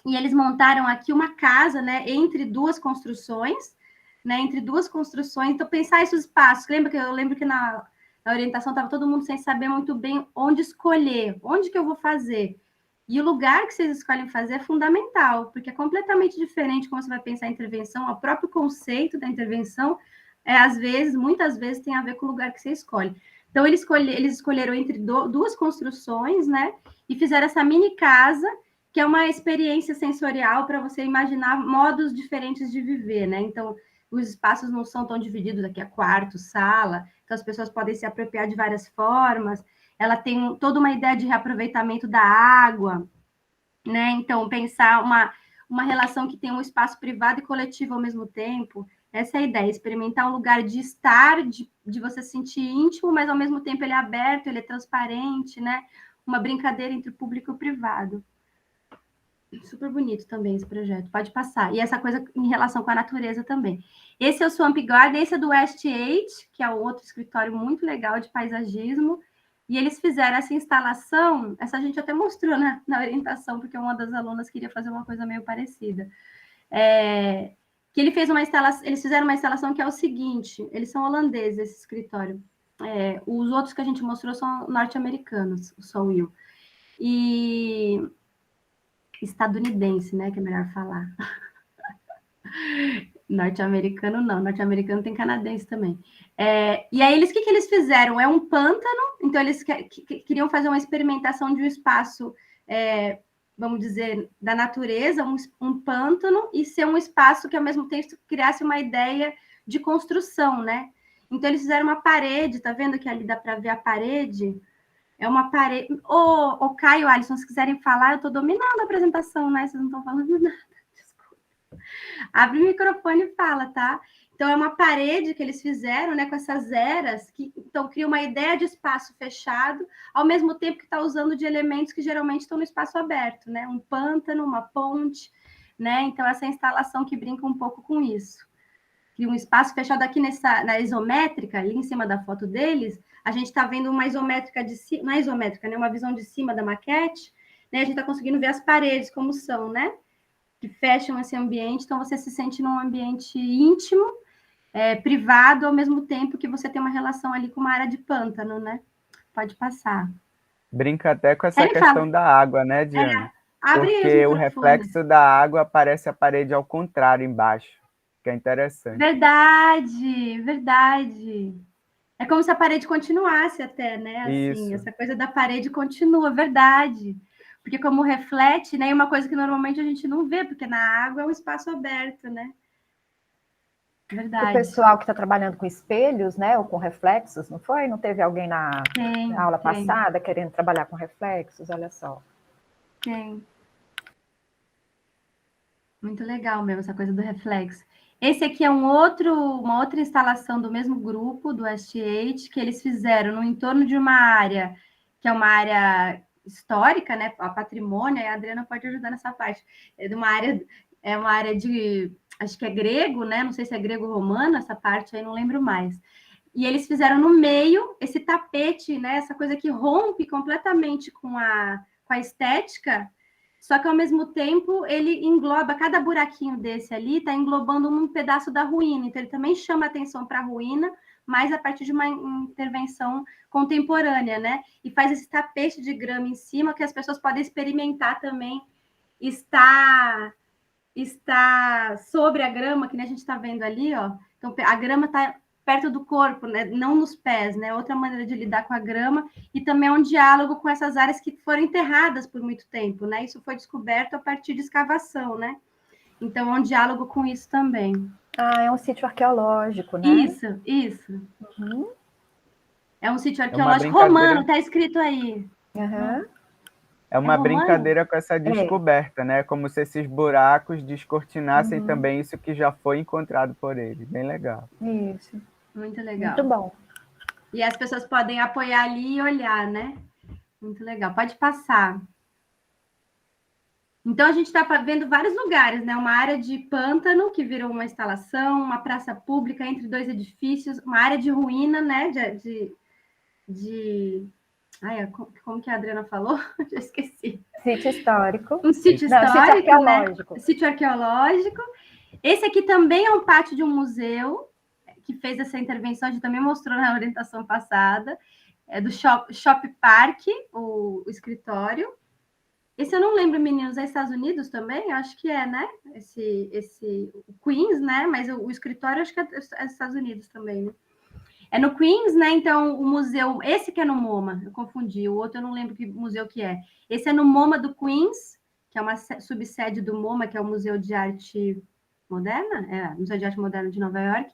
e eles montaram aqui uma casa, né, entre duas construções, né, então pensar esses espaços, eu lembro que na orientação estava todo mundo sem saber muito bem onde escolher, onde que eu vou fazer, e o lugar que vocês escolhem fazer é fundamental, porque é completamente diferente como você vai pensar a intervenção, o próprio conceito da intervenção, muitas vezes tem a ver com o lugar que você escolhe. Então, eles escolheram entre duas construções, né, e fizeram essa mini casa, que é uma experiência sensorial para você imaginar modos diferentes de viver, né? Então, os espaços não são tão divididos aqui a quarto, sala, então as pessoas podem se apropriar de várias formas. Ela tem toda uma ideia de reaproveitamento da água, né? Então, pensar uma relação que tem um espaço privado e coletivo ao mesmo tempo. Essa é a ideia, experimentar um lugar de estar, de você se sentir íntimo, mas ao mesmo tempo ele é aberto, ele é transparente, né? Uma brincadeira entre o público e o privado. Super bonito também esse projeto, pode passar. E essa coisa em relação com a natureza também. Esse é o Swamp Garden, esse é do West 8, que é outro escritório muito legal de paisagismo. E eles fizeram essa instalação, essa a gente até mostrou na orientação, porque uma das alunas queria fazer uma coisa meio parecida. Que eles fizeram uma instalação que é o seguinte, eles são holandeses, esse escritório. Os outros que a gente mostrou são norte-americanos, o Sol Will. E estadunidense, né, que é melhor falar. Norte-americano não, norte-americano tem canadense também. E aí, o que eles fizeram? É um pântano, então eles queriam fazer uma experimentação de um espaço, vamos dizer, da natureza, um pântano, e ser um espaço que, ao mesmo tempo, criasse uma ideia de construção, né? Então, eles fizeram uma parede, tá vendo que ali dá para ver a parede? É uma parede... Ô, Caio, Alisson, se quiserem falar, eu estou dominando a apresentação, né? Vocês não estão falando nada. Abre o microfone e fala, tá? Então, é uma parede que eles fizeram, né, com essas eras, que então cria uma ideia de espaço fechado, ao mesmo tempo que está usando de elementos que geralmente estão no espaço aberto, né? Um pântano, uma ponte, né? Então, essa instalação que brinca um pouco com isso. Cria um espaço fechado aqui na isométrica, ali em cima da foto deles, a gente está vendo uma isométrica de cima, não é isométrica, né? Uma visão de cima da maquete, né? A gente está conseguindo ver as paredes como são, né? Que fecham esse ambiente, então você se sente num ambiente íntimo, privado, ao mesmo tempo que você tem uma relação ali com uma área de pântano, né? Pode passar. Brinca até com essa questão da água, né, Diana? Porque o reflexo da água parece a parede ao contrário embaixo, que é interessante. Verdade, verdade. É como se a parede continuasse até, né? Assim, essa coisa da parede continua, verdade. Porque como reflete, né? É uma coisa que normalmente a gente não vê, porque na água é um espaço aberto, né? Verdade. O pessoal que está trabalhando com espelhos, né? Ou com reflexos, não foi? Não teve alguém na aula passada querendo trabalhar com reflexos? Olha só. Tem. Muito legal mesmo essa coisa do reflexo. Esse aqui é uma outra instalação do mesmo grupo, do West8, que eles fizeram no entorno de uma área, que é uma área histórica, né? A patrimônio, a Adriana pode ajudar nessa parte. É uma área de, acho que é grego, né? Não sei se é grego-romano, essa parte aí, não lembro mais. E eles fizeram no meio esse tapete, né? Essa coisa que rompe completamente com a estética, só que, ao mesmo tempo, ele engloba, cada buraquinho desse ali está englobando um pedaço da ruína. Então, ele também chama atenção para a ruína, mas a partir de uma intervenção contemporânea, né? E faz esse tapete de grama em cima, que as pessoas podem experimentar também. Está sobre a grama, que a gente está vendo ali, ó. Então, a grama está perto do corpo, né? Não nos pés, né? Outra maneira de lidar com a grama, e também é um diálogo com essas áreas que foram enterradas por muito tempo, né? Isso foi descoberto a partir de escavação, né? Então, é um diálogo com isso também. Ah, é um sítio arqueológico, né? Isso. Uhum. É um sítio uma arqueológico brincadeira. romano, tá escrito aí. Uhum. É uma É romano? brincadeira com essa descoberta, né? Como se esses buracos descortinassem também isso que já foi encontrado por ele. Bem legal. Isso. Muito legal. Muito bom. E as pessoas podem apoiar ali e olhar, né? Muito legal. Pode passar. Então, a gente está vendo vários lugares, né? Uma área de pântano, que virou uma instalação, uma praça pública entre dois edifícios, uma área de ruína, né? Ai, como que a Adriana falou? Já esqueci. Sítio histórico. Um sítio Não, histórico, sítio arqueológico. né? Sítio arqueológico. Esse aqui também é um pátio de um museu, que fez essa intervenção, a gente também mostrou na orientação passada, é do Shop Park, o escritório. Esse eu não lembro, meninos, é Estados Unidos também? Eu acho que é, né? Esse Queens, né? Mas o escritório acho que é Estados Unidos também, né? É no Queens, né? Então, o museu... Esse que é no MoMA, eu confundi. O outro eu não lembro que museu que é. Esse é no MoMA do Queens, que é uma subsede do MoMA, que é o Museu de Arte Moderna? É, Museu de Arte Moderna de Nova York.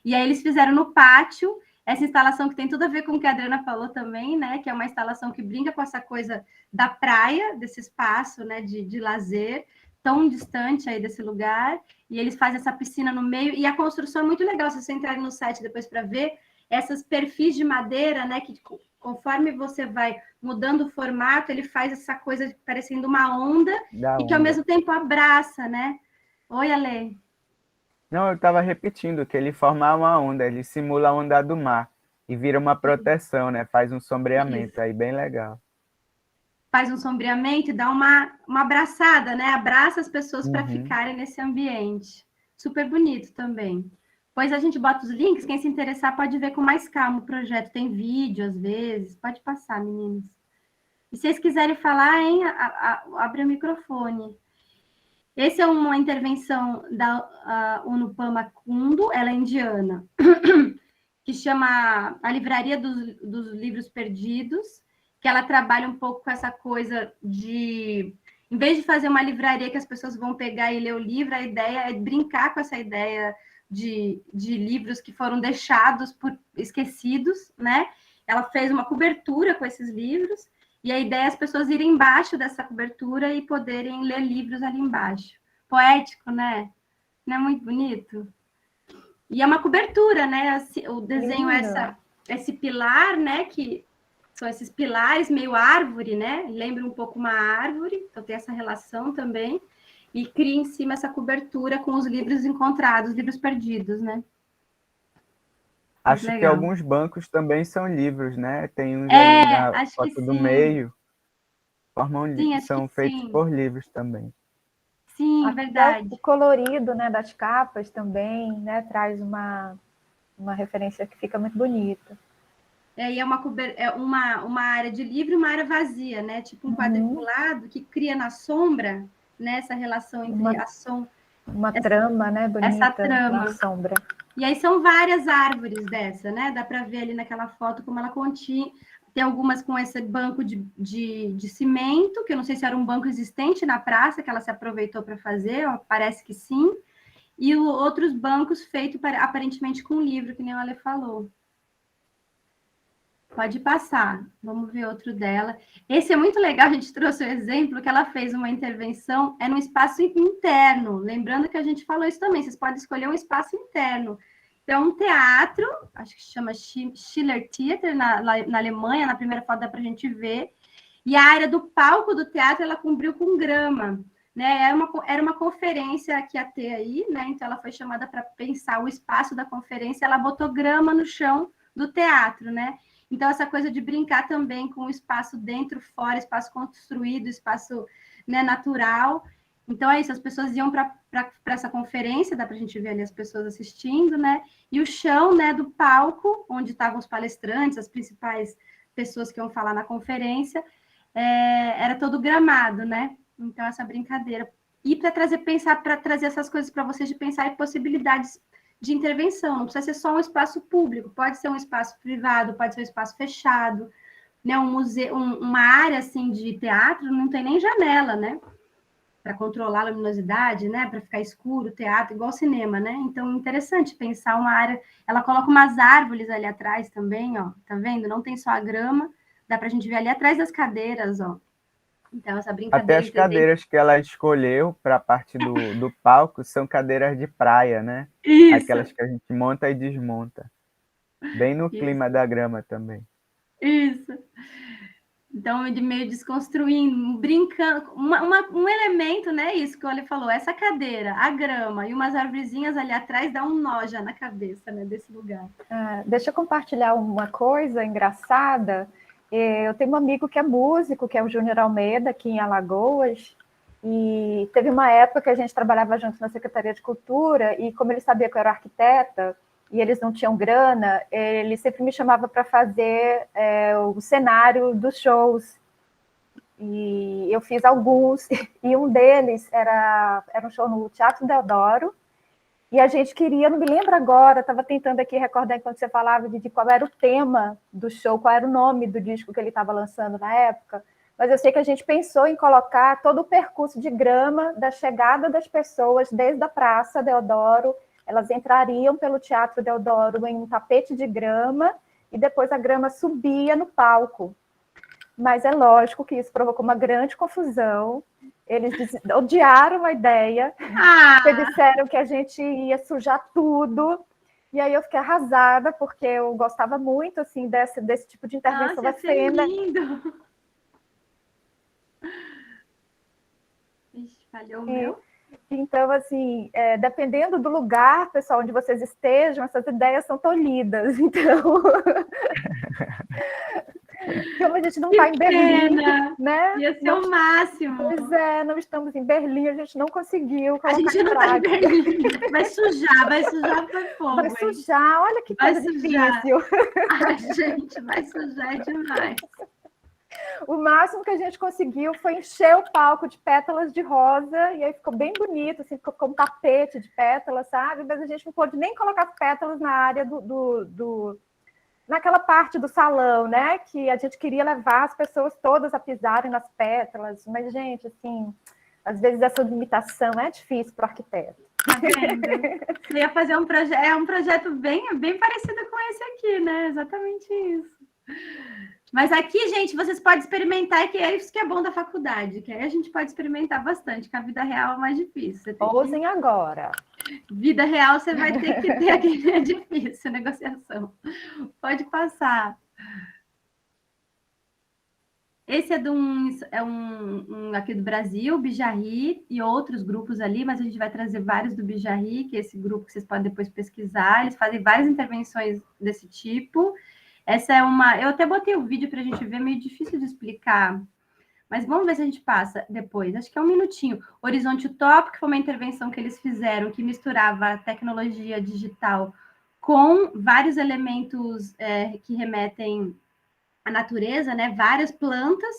E aí eles fizeram no pátio essa instalação que tem tudo a ver com o que a Adriana falou também, né? Que é uma instalação que brinca com essa coisa da praia, desse espaço, né? De lazer, tão distante aí desse lugar. E eles fazem essa piscina no meio. E a construção é muito legal. Se você entrar no site depois para ver, essas perfis de madeira, né? Que conforme você vai mudando o formato, ele faz essa coisa parecendo uma onda e que ao mesmo tempo abraça, né? Oi, Ale. Não, eu estava repetindo que ele forma uma onda, ele simula a onda do mar e vira uma proteção, né? Faz um sombreamento aí, bem legal. Faz um sombreamento e dá uma abraçada, né? Abraça as pessoas para ficarem nesse ambiente. Super bonito também. Pois a gente bota os links, quem se interessar pode ver com mais calma o projeto. Tem vídeo, às vezes. Pode passar, meninas. E se vocês quiserem falar, hein? Abre o microfone. Essa é uma intervenção da Unupama Kundo, ela é indiana, que chama a Livraria dos Livros Perdidos, que ela trabalha um pouco com essa coisa de... Em vez de fazer uma livraria que as pessoas vão pegar e ler o livro, a ideia é brincar com essa ideia de livros que foram deixados esquecidos, né? Ela fez uma cobertura com esses livros, e a ideia é as pessoas irem embaixo dessa cobertura e poderem ler livros ali embaixo. Poético, né? Não é muito bonito? E é uma cobertura, né? O desenho é esse pilar, né? Que são esses pilares meio árvore, né? Lembra um pouco uma árvore, então tem essa relação também. E cria em cima essa cobertura com os livros encontrados, livros perdidos, né? Acho que alguns bancos também são livros, né? Tem uns ali na foto do meio. São feitos por livros também. Sim, verdade. O colorido, né, das capas também, né, traz uma referência que fica muito bonita. E é uma área de livro e uma área vazia, né? Tipo um quadriculado que cria na sombra, né, essa relação entre a sombra. Uma trama, né, bonita, essa trama. Na sombra. E aí são várias árvores dessa, né? Dá para ver ali naquela foto como ela continha. Tem algumas com esse banco de cimento, que eu não sei se era um banco existente na praça, que ela se aproveitou para fazer, parece que sim. E outros bancos feitos aparentemente com livro, que nem o Ale falou. Pode passar, vamos ver outro dela. Esse é muito legal, a gente trouxe o exemplo que ela fez uma intervenção, é num espaço interno. Lembrando que a gente falou isso também, vocês podem escolher um espaço interno. Então, um teatro, acho que se chama Schiller Theater, na Alemanha, na primeira foto dá para a gente ver. E a área do palco do teatro, ela cobriu com grama. Né? Era uma conferência que ia ter aí, né? Então ela foi chamada para pensar o espaço da conferência, ela botou grama no chão do teatro, né? Então, essa coisa de brincar também com o espaço dentro, fora, espaço construído, espaço, né, natural. Então, é isso, as pessoas iam para essa conferência, dá para a gente ver ali as pessoas assistindo, né? E o chão, né, do palco, onde estavam os palestrantes, as principais pessoas que iam falar na conferência, era todo gramado, né? Então, essa brincadeira. E para trazer essas coisas para vocês, de pensar em possibilidades de intervenção. Não precisa ser só um espaço público, pode ser um espaço privado, pode ser um espaço fechado, né? Um museu, uma área assim de teatro não tem nem janela, né? Para controlar a luminosidade, né? Para ficar escuro, teatro, igual cinema, né? Então, interessante pensar uma área. Ela coloca umas árvores ali atrás também, ó. Tá vendo? Não tem só a grama, dá para a gente ver ali atrás das cadeiras, ó. Então, essa Até brincadeira. as cadeiras que ela escolheu para a parte do palco são cadeiras de praia, né? Isso. Aquelas que a gente monta e desmonta. Bem no clima da grama também. Isso. Então, de meio desconstruindo, brincando, um elemento, né? Isso que o Oli falou, essa cadeira, a grama e umas arvorezinhas ali atrás dá um nó já na cabeça, né? Desse lugar. Deixa eu compartilhar uma coisa engraçada. Eu tenho um amigo que é músico, que é o Júnior Almeida, aqui em Alagoas, e teve uma época que a gente trabalhava junto na Secretaria de Cultura, e como ele sabia que eu era arquiteta, e eles não tinham grana, ele sempre me chamava para fazer o cenário dos shows. E eu fiz alguns, e um deles era um show no Teatro Deodoro, e a gente queria, não me lembro agora, estava tentando aqui recordar enquanto você falava de qual era o tema do show, qual era o nome do disco que ele estava lançando na época, mas eu sei que a gente pensou em colocar todo o percurso de grama da chegada das pessoas desde a Praça Deodoro. Elas entrariam pelo Teatro Deodoro em um tapete de grama e depois a grama subia no palco. Mas é lógico que isso provocou uma grande confusão. Eles odiaram a ideia, porque disseram que a gente ia sujar tudo. E aí eu fiquei arrasada, porque eu gostava muito assim, desse tipo de intervenção da cena. Lindo! Ixi, falhou o meu. Então, assim, dependendo do lugar, pessoal, onde vocês estejam, essas ideias são tolhidas. Então, como a gente não está em Berlim, né? Ia ser o máximo. Pois é, não estamos em Berlim, a gente não conseguiu colocar a gente não está em Berlim. Vai sujar foi fogo. Vai sujar, olha que coisa difícil. Ai, gente, vai sujar demais. O máximo que a gente conseguiu foi encher o palco de pétalas de rosa, e aí ficou bem bonito, assim, ficou como um tapete de pétalas, sabe? Mas a gente não pôde nem colocar pétalas na área naquela parte do salão, né? Que a gente queria levar as pessoas todas a pisarem nas pétalas. Mas, gente, assim, às vezes essa limitação é difícil para o arquiteto. Tá vendo? Eu ia fazer um projeto bem parecido com esse aqui, né? Exatamente isso. Mas aqui, gente, vocês podem experimentar, que é isso que é bom da faculdade, que aí a gente pode experimentar bastante, que a vida real é mais difícil. Ousem agora. Vida real, você vai ter que ter aqui, é difícil, negociação. Pode passar. Esse é aqui do Brasil, Bijarri, e outros grupos ali, mas a gente vai trazer vários do Bijarri, que é esse grupo que vocês podem depois pesquisar. Eles fazem várias intervenções desse tipo. Essa é uma... Eu até botei o vídeo para a gente ver, meio difícil de explicar, mas vamos ver se a gente passa depois. Acho que é um minutinho. Horizonte Utópico foi uma intervenção que eles fizeram, que misturava a tecnologia digital com vários elementos que remetem à natureza, né? Várias plantas,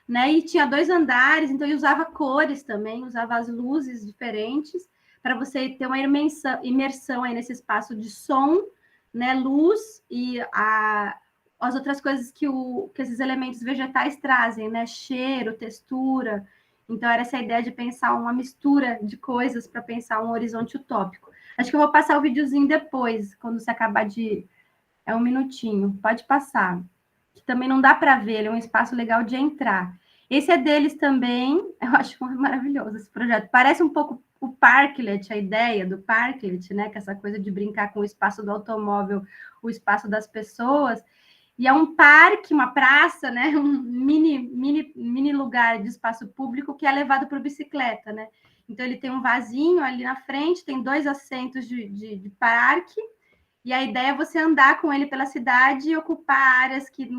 né? E tinha 2 andares, então ele usava cores também, usava as luzes diferentes, para você ter uma imersão aí nesse espaço de som, né, luz e as outras coisas que esses elementos vegetais trazem, né, cheiro, textura. Então, era essa ideia de pensar uma mistura de coisas para pensar um horizonte utópico. Acho que eu vou passar o videozinho depois, quando você acabar de... É um minutinho, pode passar. Que também não dá para ver, ele é um espaço legal de entrar. Esse é deles também, eu acho maravilhoso esse projeto. Parece um pouco o Parklet, a ideia do Parklet, né? Que é essa coisa de brincar com o espaço do automóvel, o espaço das pessoas. E é um parque, uma praça, né? Um mini lugar de espaço público que é levado por bicicleta, né? Então, ele tem um vasinho ali na frente, tem 2 assentos de parque, e a ideia é você andar com ele pela cidade e ocupar áreas que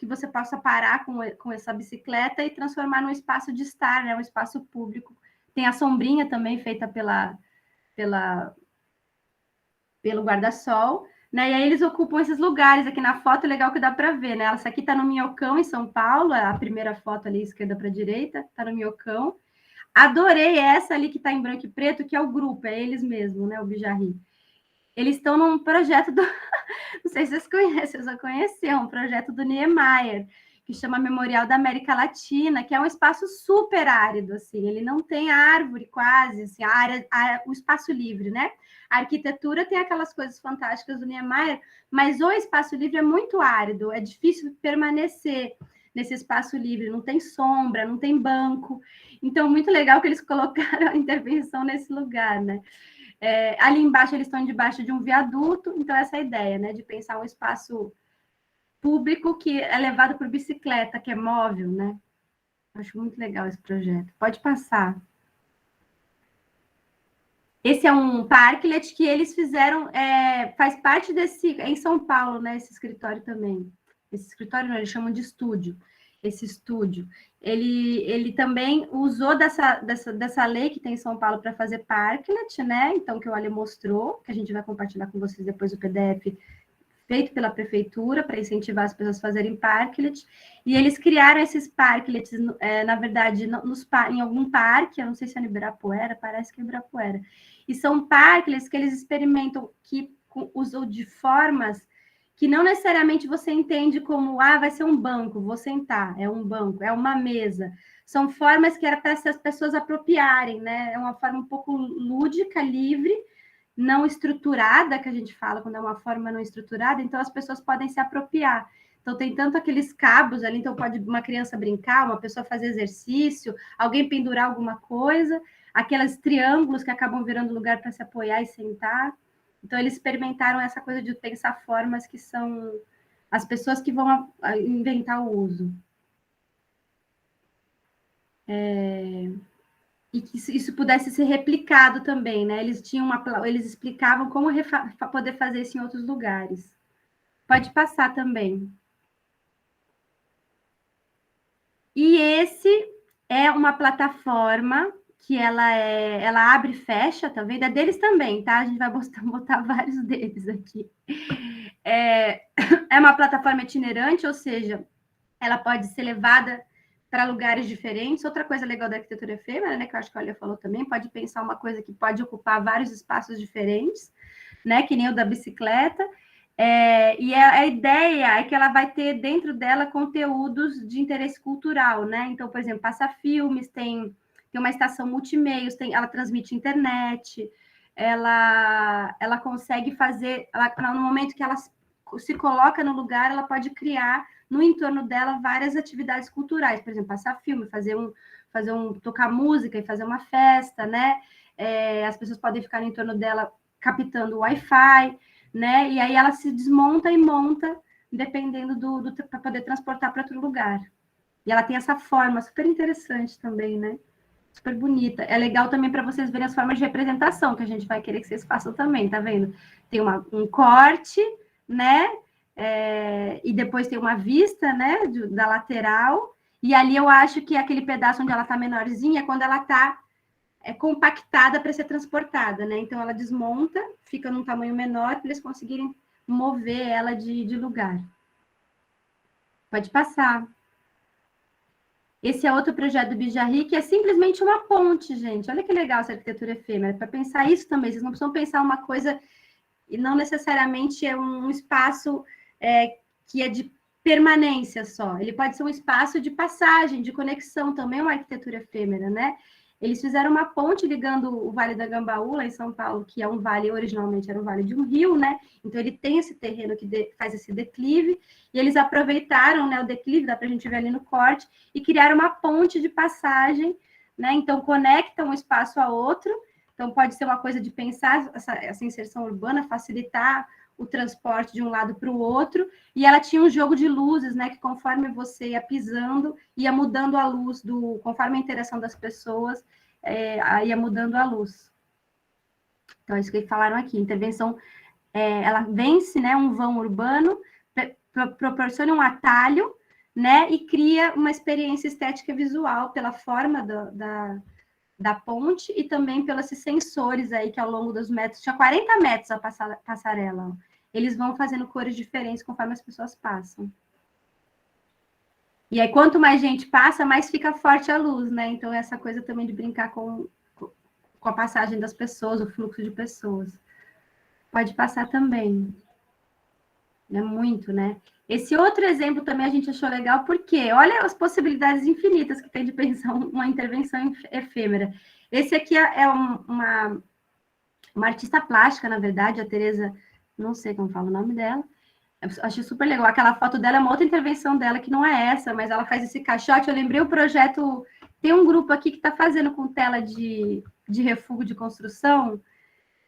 você possa parar com essa bicicleta e transformar num espaço de estar, né? Um espaço público. Tem a sombrinha também feita pelo guarda-sol, né? E aí eles ocupam esses lugares. Aqui na foto, legal que dá para ver, né? Essa aqui está no Minhocão, em São Paulo, a primeira foto ali, esquerda para direita, está no Minhocão. Adorei essa ali que está em branco e preto, que é o grupo, é eles mesmos, né? O Bijarri. Eles estão num projeto do... Não sei se vocês conhecem, eu já conheci, um projeto do Niemeyer, que chama Memorial da América Latina, que é um espaço super árido, assim, ele não tem árvore quase, assim, o espaço livre, né? A arquitetura tem aquelas coisas fantásticas do Niemeyer, mas o espaço livre é muito árido, é difícil permanecer nesse espaço livre, não tem sombra, não tem banco. Então, muito legal que eles colocaram a intervenção nesse lugar, né? Ali embaixo, eles estão debaixo de um viaduto, então essa é a ideia, né, de pensar um espaço público que é levado por bicicleta, que é móvel, né? Acho muito legal esse projeto. Pode passar. Esse é um parklet que eles fizeram, faz parte desse, em São Paulo, né, esse escritório também. Esse escritório não, eles chamam de estúdio. Esse estúdio. Ele também usou dessa lei que tem em São Paulo para fazer parklet, né? Então, que o Ale mostrou, que a gente vai compartilhar com vocês depois o PDF feito pela prefeitura para incentivar as pessoas a fazerem parklet, e eles criaram esses parklets, na verdade, em algum parque, eu não sei se é no Ibirapuera, parece que é Ibirapuera, e são parklets que eles experimentam, que usam de formas que não necessariamente você entende como, vai ser um banco, vou sentar, é um banco, é uma mesa, são formas que era para essas pessoas apropriarem, né? É uma forma um pouco lúdica, livre, não estruturada, que a gente fala quando é uma forma não estruturada, então as pessoas podem se apropriar. Então, tem tanto aqueles cabos ali, então pode uma criança brincar, uma pessoa fazer exercício, alguém pendurar alguma coisa, aqueles triângulos que acabam virando lugar para se apoiar e sentar. Então, eles experimentaram essa coisa de pensar formas que são as pessoas que vão inventar o uso. E que isso pudesse ser replicado também, né? Eles explicavam como poder fazer isso em outros lugares. Pode passar também. E esse é uma plataforma que ela abre e fecha, tá vendo? É deles também, tá? A gente vai botar vários deles aqui. É uma plataforma itinerante, ou seja, ela pode ser levada para lugares diferentes. Outra coisa legal da arquitetura efêmera, né, que eu acho que a Olha falou também, pode pensar uma coisa que pode ocupar vários espaços diferentes, né, que nem o da bicicleta. E a ideia é que ela vai ter dentro dela conteúdos de interesse cultural, né? Então, por exemplo, passa filmes, tem uma estação multimeios, ela transmite internet, ela consegue fazer, no momento que ela se coloca no lugar, ela pode criar no entorno dela várias atividades culturais, por exemplo, passar filme, tocar música e fazer uma festa, né? As pessoas podem ficar no entorno dela captando o Wi-Fi, né? E aí ela se desmonta e monta, dependendo para poder transportar para outro lugar. E ela tem essa forma super interessante também, né? Super bonita. É legal também para vocês verem as formas de representação, que a gente vai querer que vocês façam também, tá vendo? Tem um corte, né? E depois tem uma vista, né? Da lateral. E ali eu acho que aquele pedaço onde ela está menorzinha é quando ela está compactada para ser transportada, né? Então ela desmonta, fica num tamanho menor para eles conseguirem mover ela de lugar. Pode passar. Esse é outro projeto do Bijarri, que é simplesmente uma ponte, gente. Olha que legal essa arquitetura efêmera. Para pensar isso também, vocês não precisam pensar uma coisa, e não necessariamente é um espaço que é de permanência só. Ele pode ser um espaço de passagem, de conexão, também uma arquitetura efêmera, né? Eles fizeram uma ponte ligando o Vale da Gambaú, em São Paulo, que é um vale, originalmente era um vale de um rio, né? Então, ele tem esse terreno que faz esse declive, e eles aproveitaram, né, o declive, dá para a gente ver ali no corte, e criaram uma ponte de passagem, né? Então, conectam um espaço a outro. Então, pode ser uma coisa de pensar essa inserção urbana, facilitar o transporte de um lado para o outro, e ela tinha um jogo de luzes, né, que conforme você ia pisando, ia mudando a luz, conforme a interação das pessoas, ia mudando a luz. Então, é isso que eles falaram aqui, intervenção, ela vence, né, um vão urbano, proporciona um atalho, né, e cria uma experiência estética visual pela forma da ponte e também pelos sensores aí que ao longo dos metros, tinha 40 metros a passarela, ó. Eles vão fazendo cores diferentes conforme as pessoas passam. E aí, quanto mais gente passa, mais fica forte a luz, né? Então, essa coisa também de brincar com a passagem das pessoas, o fluxo de pessoas. Pode passar também. É muito, né? Esse outro exemplo também a gente achou legal, porque olha as possibilidades infinitas que tem de pensar uma intervenção efêmera. Esse aqui é uma artista plástica, na verdade, a Tereza, não sei como fala o nome dela. Eu achei super legal. Aquela foto dela é uma outra intervenção dela, que não é essa, mas ela faz esse caixote. Eu lembrei o projeto. Tem um grupo aqui que está fazendo com tela de refúgio de construção.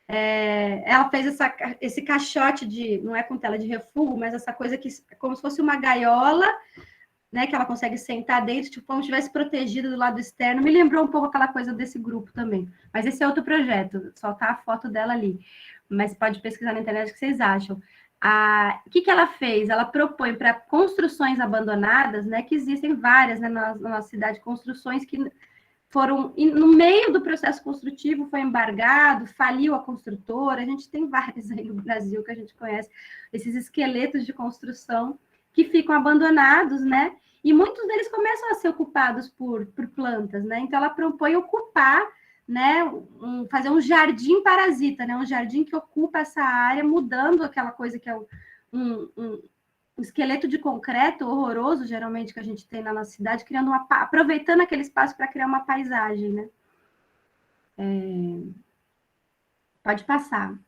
Ela fez esse caixote de. Não é com tela de refúgio, mas essa coisa que é como se fosse uma gaiola, né? Que ela consegue sentar dentro, tipo, como se estivesse protegida do lado externo. Me lembrou um pouco aquela coisa desse grupo também. Mas esse é outro projeto, só tá a foto dela ali. Mas pode pesquisar na internet o que vocês acham. O que ela fez? Ela propõe para construções abandonadas, né? Que existem várias, né, na nossa cidade, construções que foram, no meio do processo construtivo, foi embargado, faliu a construtora. A gente tem várias aí no Brasil que a gente conhece, esses esqueletos de construção que ficam abandonados, né? E muitos deles começam a ser ocupados por plantas, né? Então, ela propõe ocupar, né? Fazer um jardim parasita, né? Um jardim que ocupa essa área, mudando aquela coisa que é um esqueleto de concreto horroroso, geralmente, que a gente tem na nossa cidade, aproveitando aquele espaço para criar uma paisagem, né? Pode passar.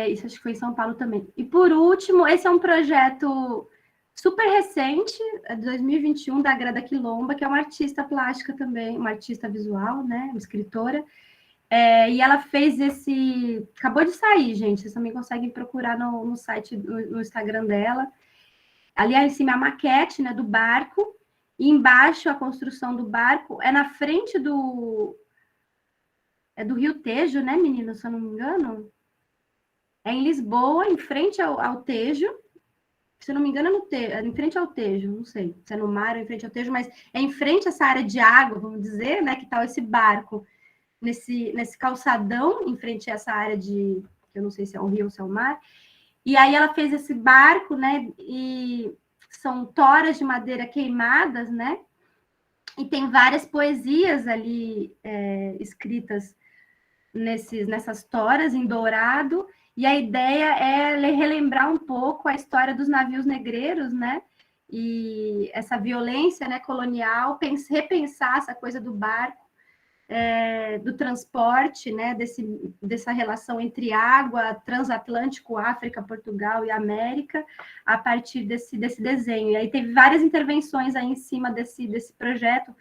Isso acho que foi em São Paulo também. E, por último, esse é um projeto super recente, de 2021, da Grada Quilomba, que é uma artista plástica também, uma artista visual, né? Uma escritora. E ela fez esse... Acabou de sair, gente. Vocês também conseguem procurar no site, no Instagram dela. Ali em cima a maquete, né, do barco. E embaixo a construção do barco. É na frente do Rio Tejo, né, menino? Se eu não me engano. É em Lisboa, em frente ao Tejo. Se eu não me engano, é em frente ao Tejo. Não sei se é no mar ou em frente ao Tejo, mas é em frente a essa área de água, vamos dizer, né, que está esse barco. Nesse calçadão, em frente a essa área que eu não sei se é um rio ou se é um mar, e aí ela fez esse barco, né, e são toras de madeira queimadas, né, e tem várias poesias ali escritas nessas toras, em dourado, e a ideia é relembrar um pouco a história dos navios negreiros, né, e essa violência, né, colonial, repensar essa coisa do barco, do transporte, né, dessa relação entre água, transatlântico, África, Portugal e América, a partir desse desenho. E aí teve várias intervenções aí em cima desse projeto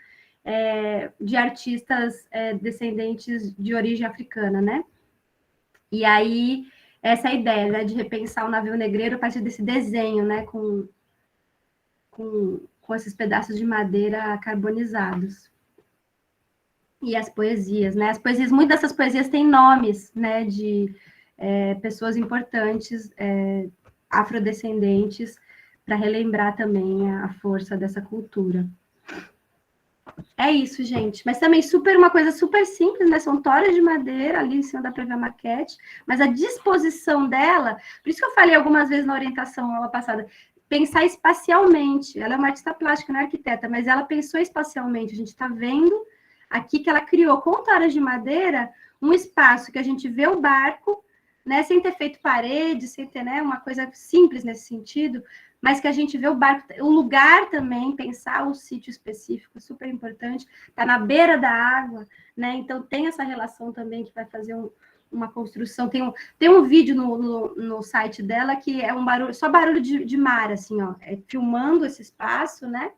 de artistas descendentes de origem africana, né? E aí, essa ideia, né, de repensar o navio negreiro a partir desse desenho, né, com esses pedaços de madeira carbonizados. E as poesias, né? Muitas dessas poesias têm nomes, né, de pessoas importantes, afrodescendentes, para relembrar também a força dessa cultura. É isso, gente. Mas também uma coisa super simples, né? São toras de madeira, ali em cima dá para ver a maquete, mas a disposição dela, por isso que eu falei algumas vezes na orientação aula passada, pensar espacialmente. Ela é uma artista plástica, não é arquiteta, mas ela pensou espacialmente. A gente está vendo aqui que ela criou com toras de madeira um espaço que a gente vê o barco, né, sem ter feito parede, sem ter, né, uma coisa simples nesse sentido, mas que a gente vê o barco, o lugar também, pensar o sítio específico, super importante, está na beira da água, né, então tem essa relação também que vai fazer uma construção, tem um vídeo no site dela que é um barulho, só barulho de mar, assim, ó, filmando esse espaço, né,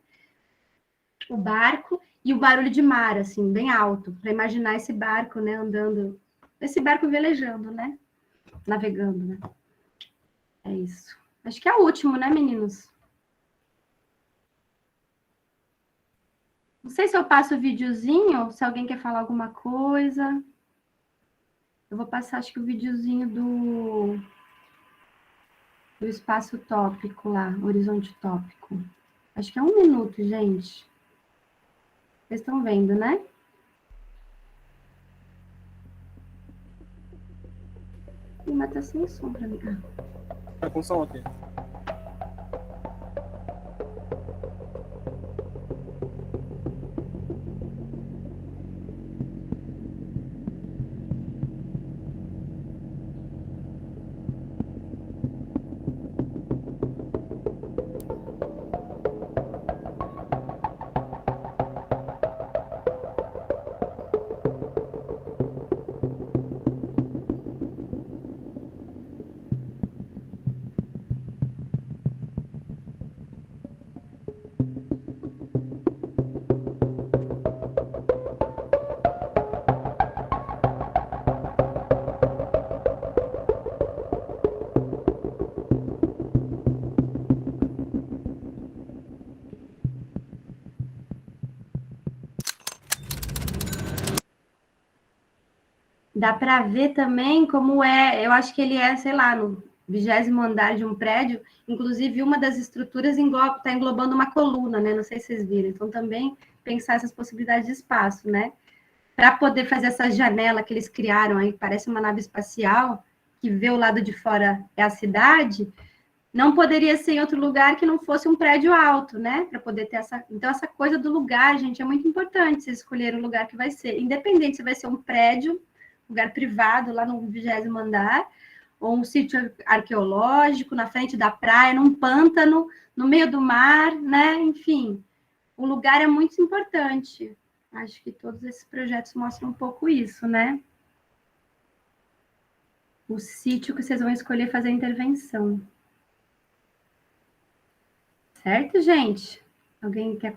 o barco, e o barulho de mar, assim, bem alto, para imaginar esse barco, né, andando, esse barco velejando, né, navegando, né. É isso. Acho que é o último, né, meninos? Não sei se eu passo o videozinho, se alguém quer falar alguma coisa. Eu vou passar, acho que o videozinho do espaço tópico lá, horizonte tópico. Acho que é 1 minuto, gente. Vocês estão vendo, né? Mas tá sem som pra mim. Tá com som aqui. Dá para ver também como é, eu acho que ele é, sei lá, no 20º andar de um prédio, inclusive uma das estruturas está englobando uma coluna, né? Não sei se vocês viram. Então, também pensar essas possibilidades de espaço, né? Para poder fazer essa janela que eles criaram aí, parece uma nave espacial, que vê o lado de fora é a cidade, não poderia ser em outro lugar que não fosse um prédio alto, né? Para poder ter essa. Então, essa coisa do lugar, gente, é muito importante vocês escolherem o lugar que vai ser. Independente se vai ser um prédio, lugar privado, lá no 20º andar, ou um sítio arqueológico, na frente da praia, num pântano, no meio do mar, né? Enfim, o lugar é muito importante. Acho que todos esses projetos mostram um pouco isso, né? O sítio que vocês vão escolher fazer a intervenção. Certo, gente? Alguém quer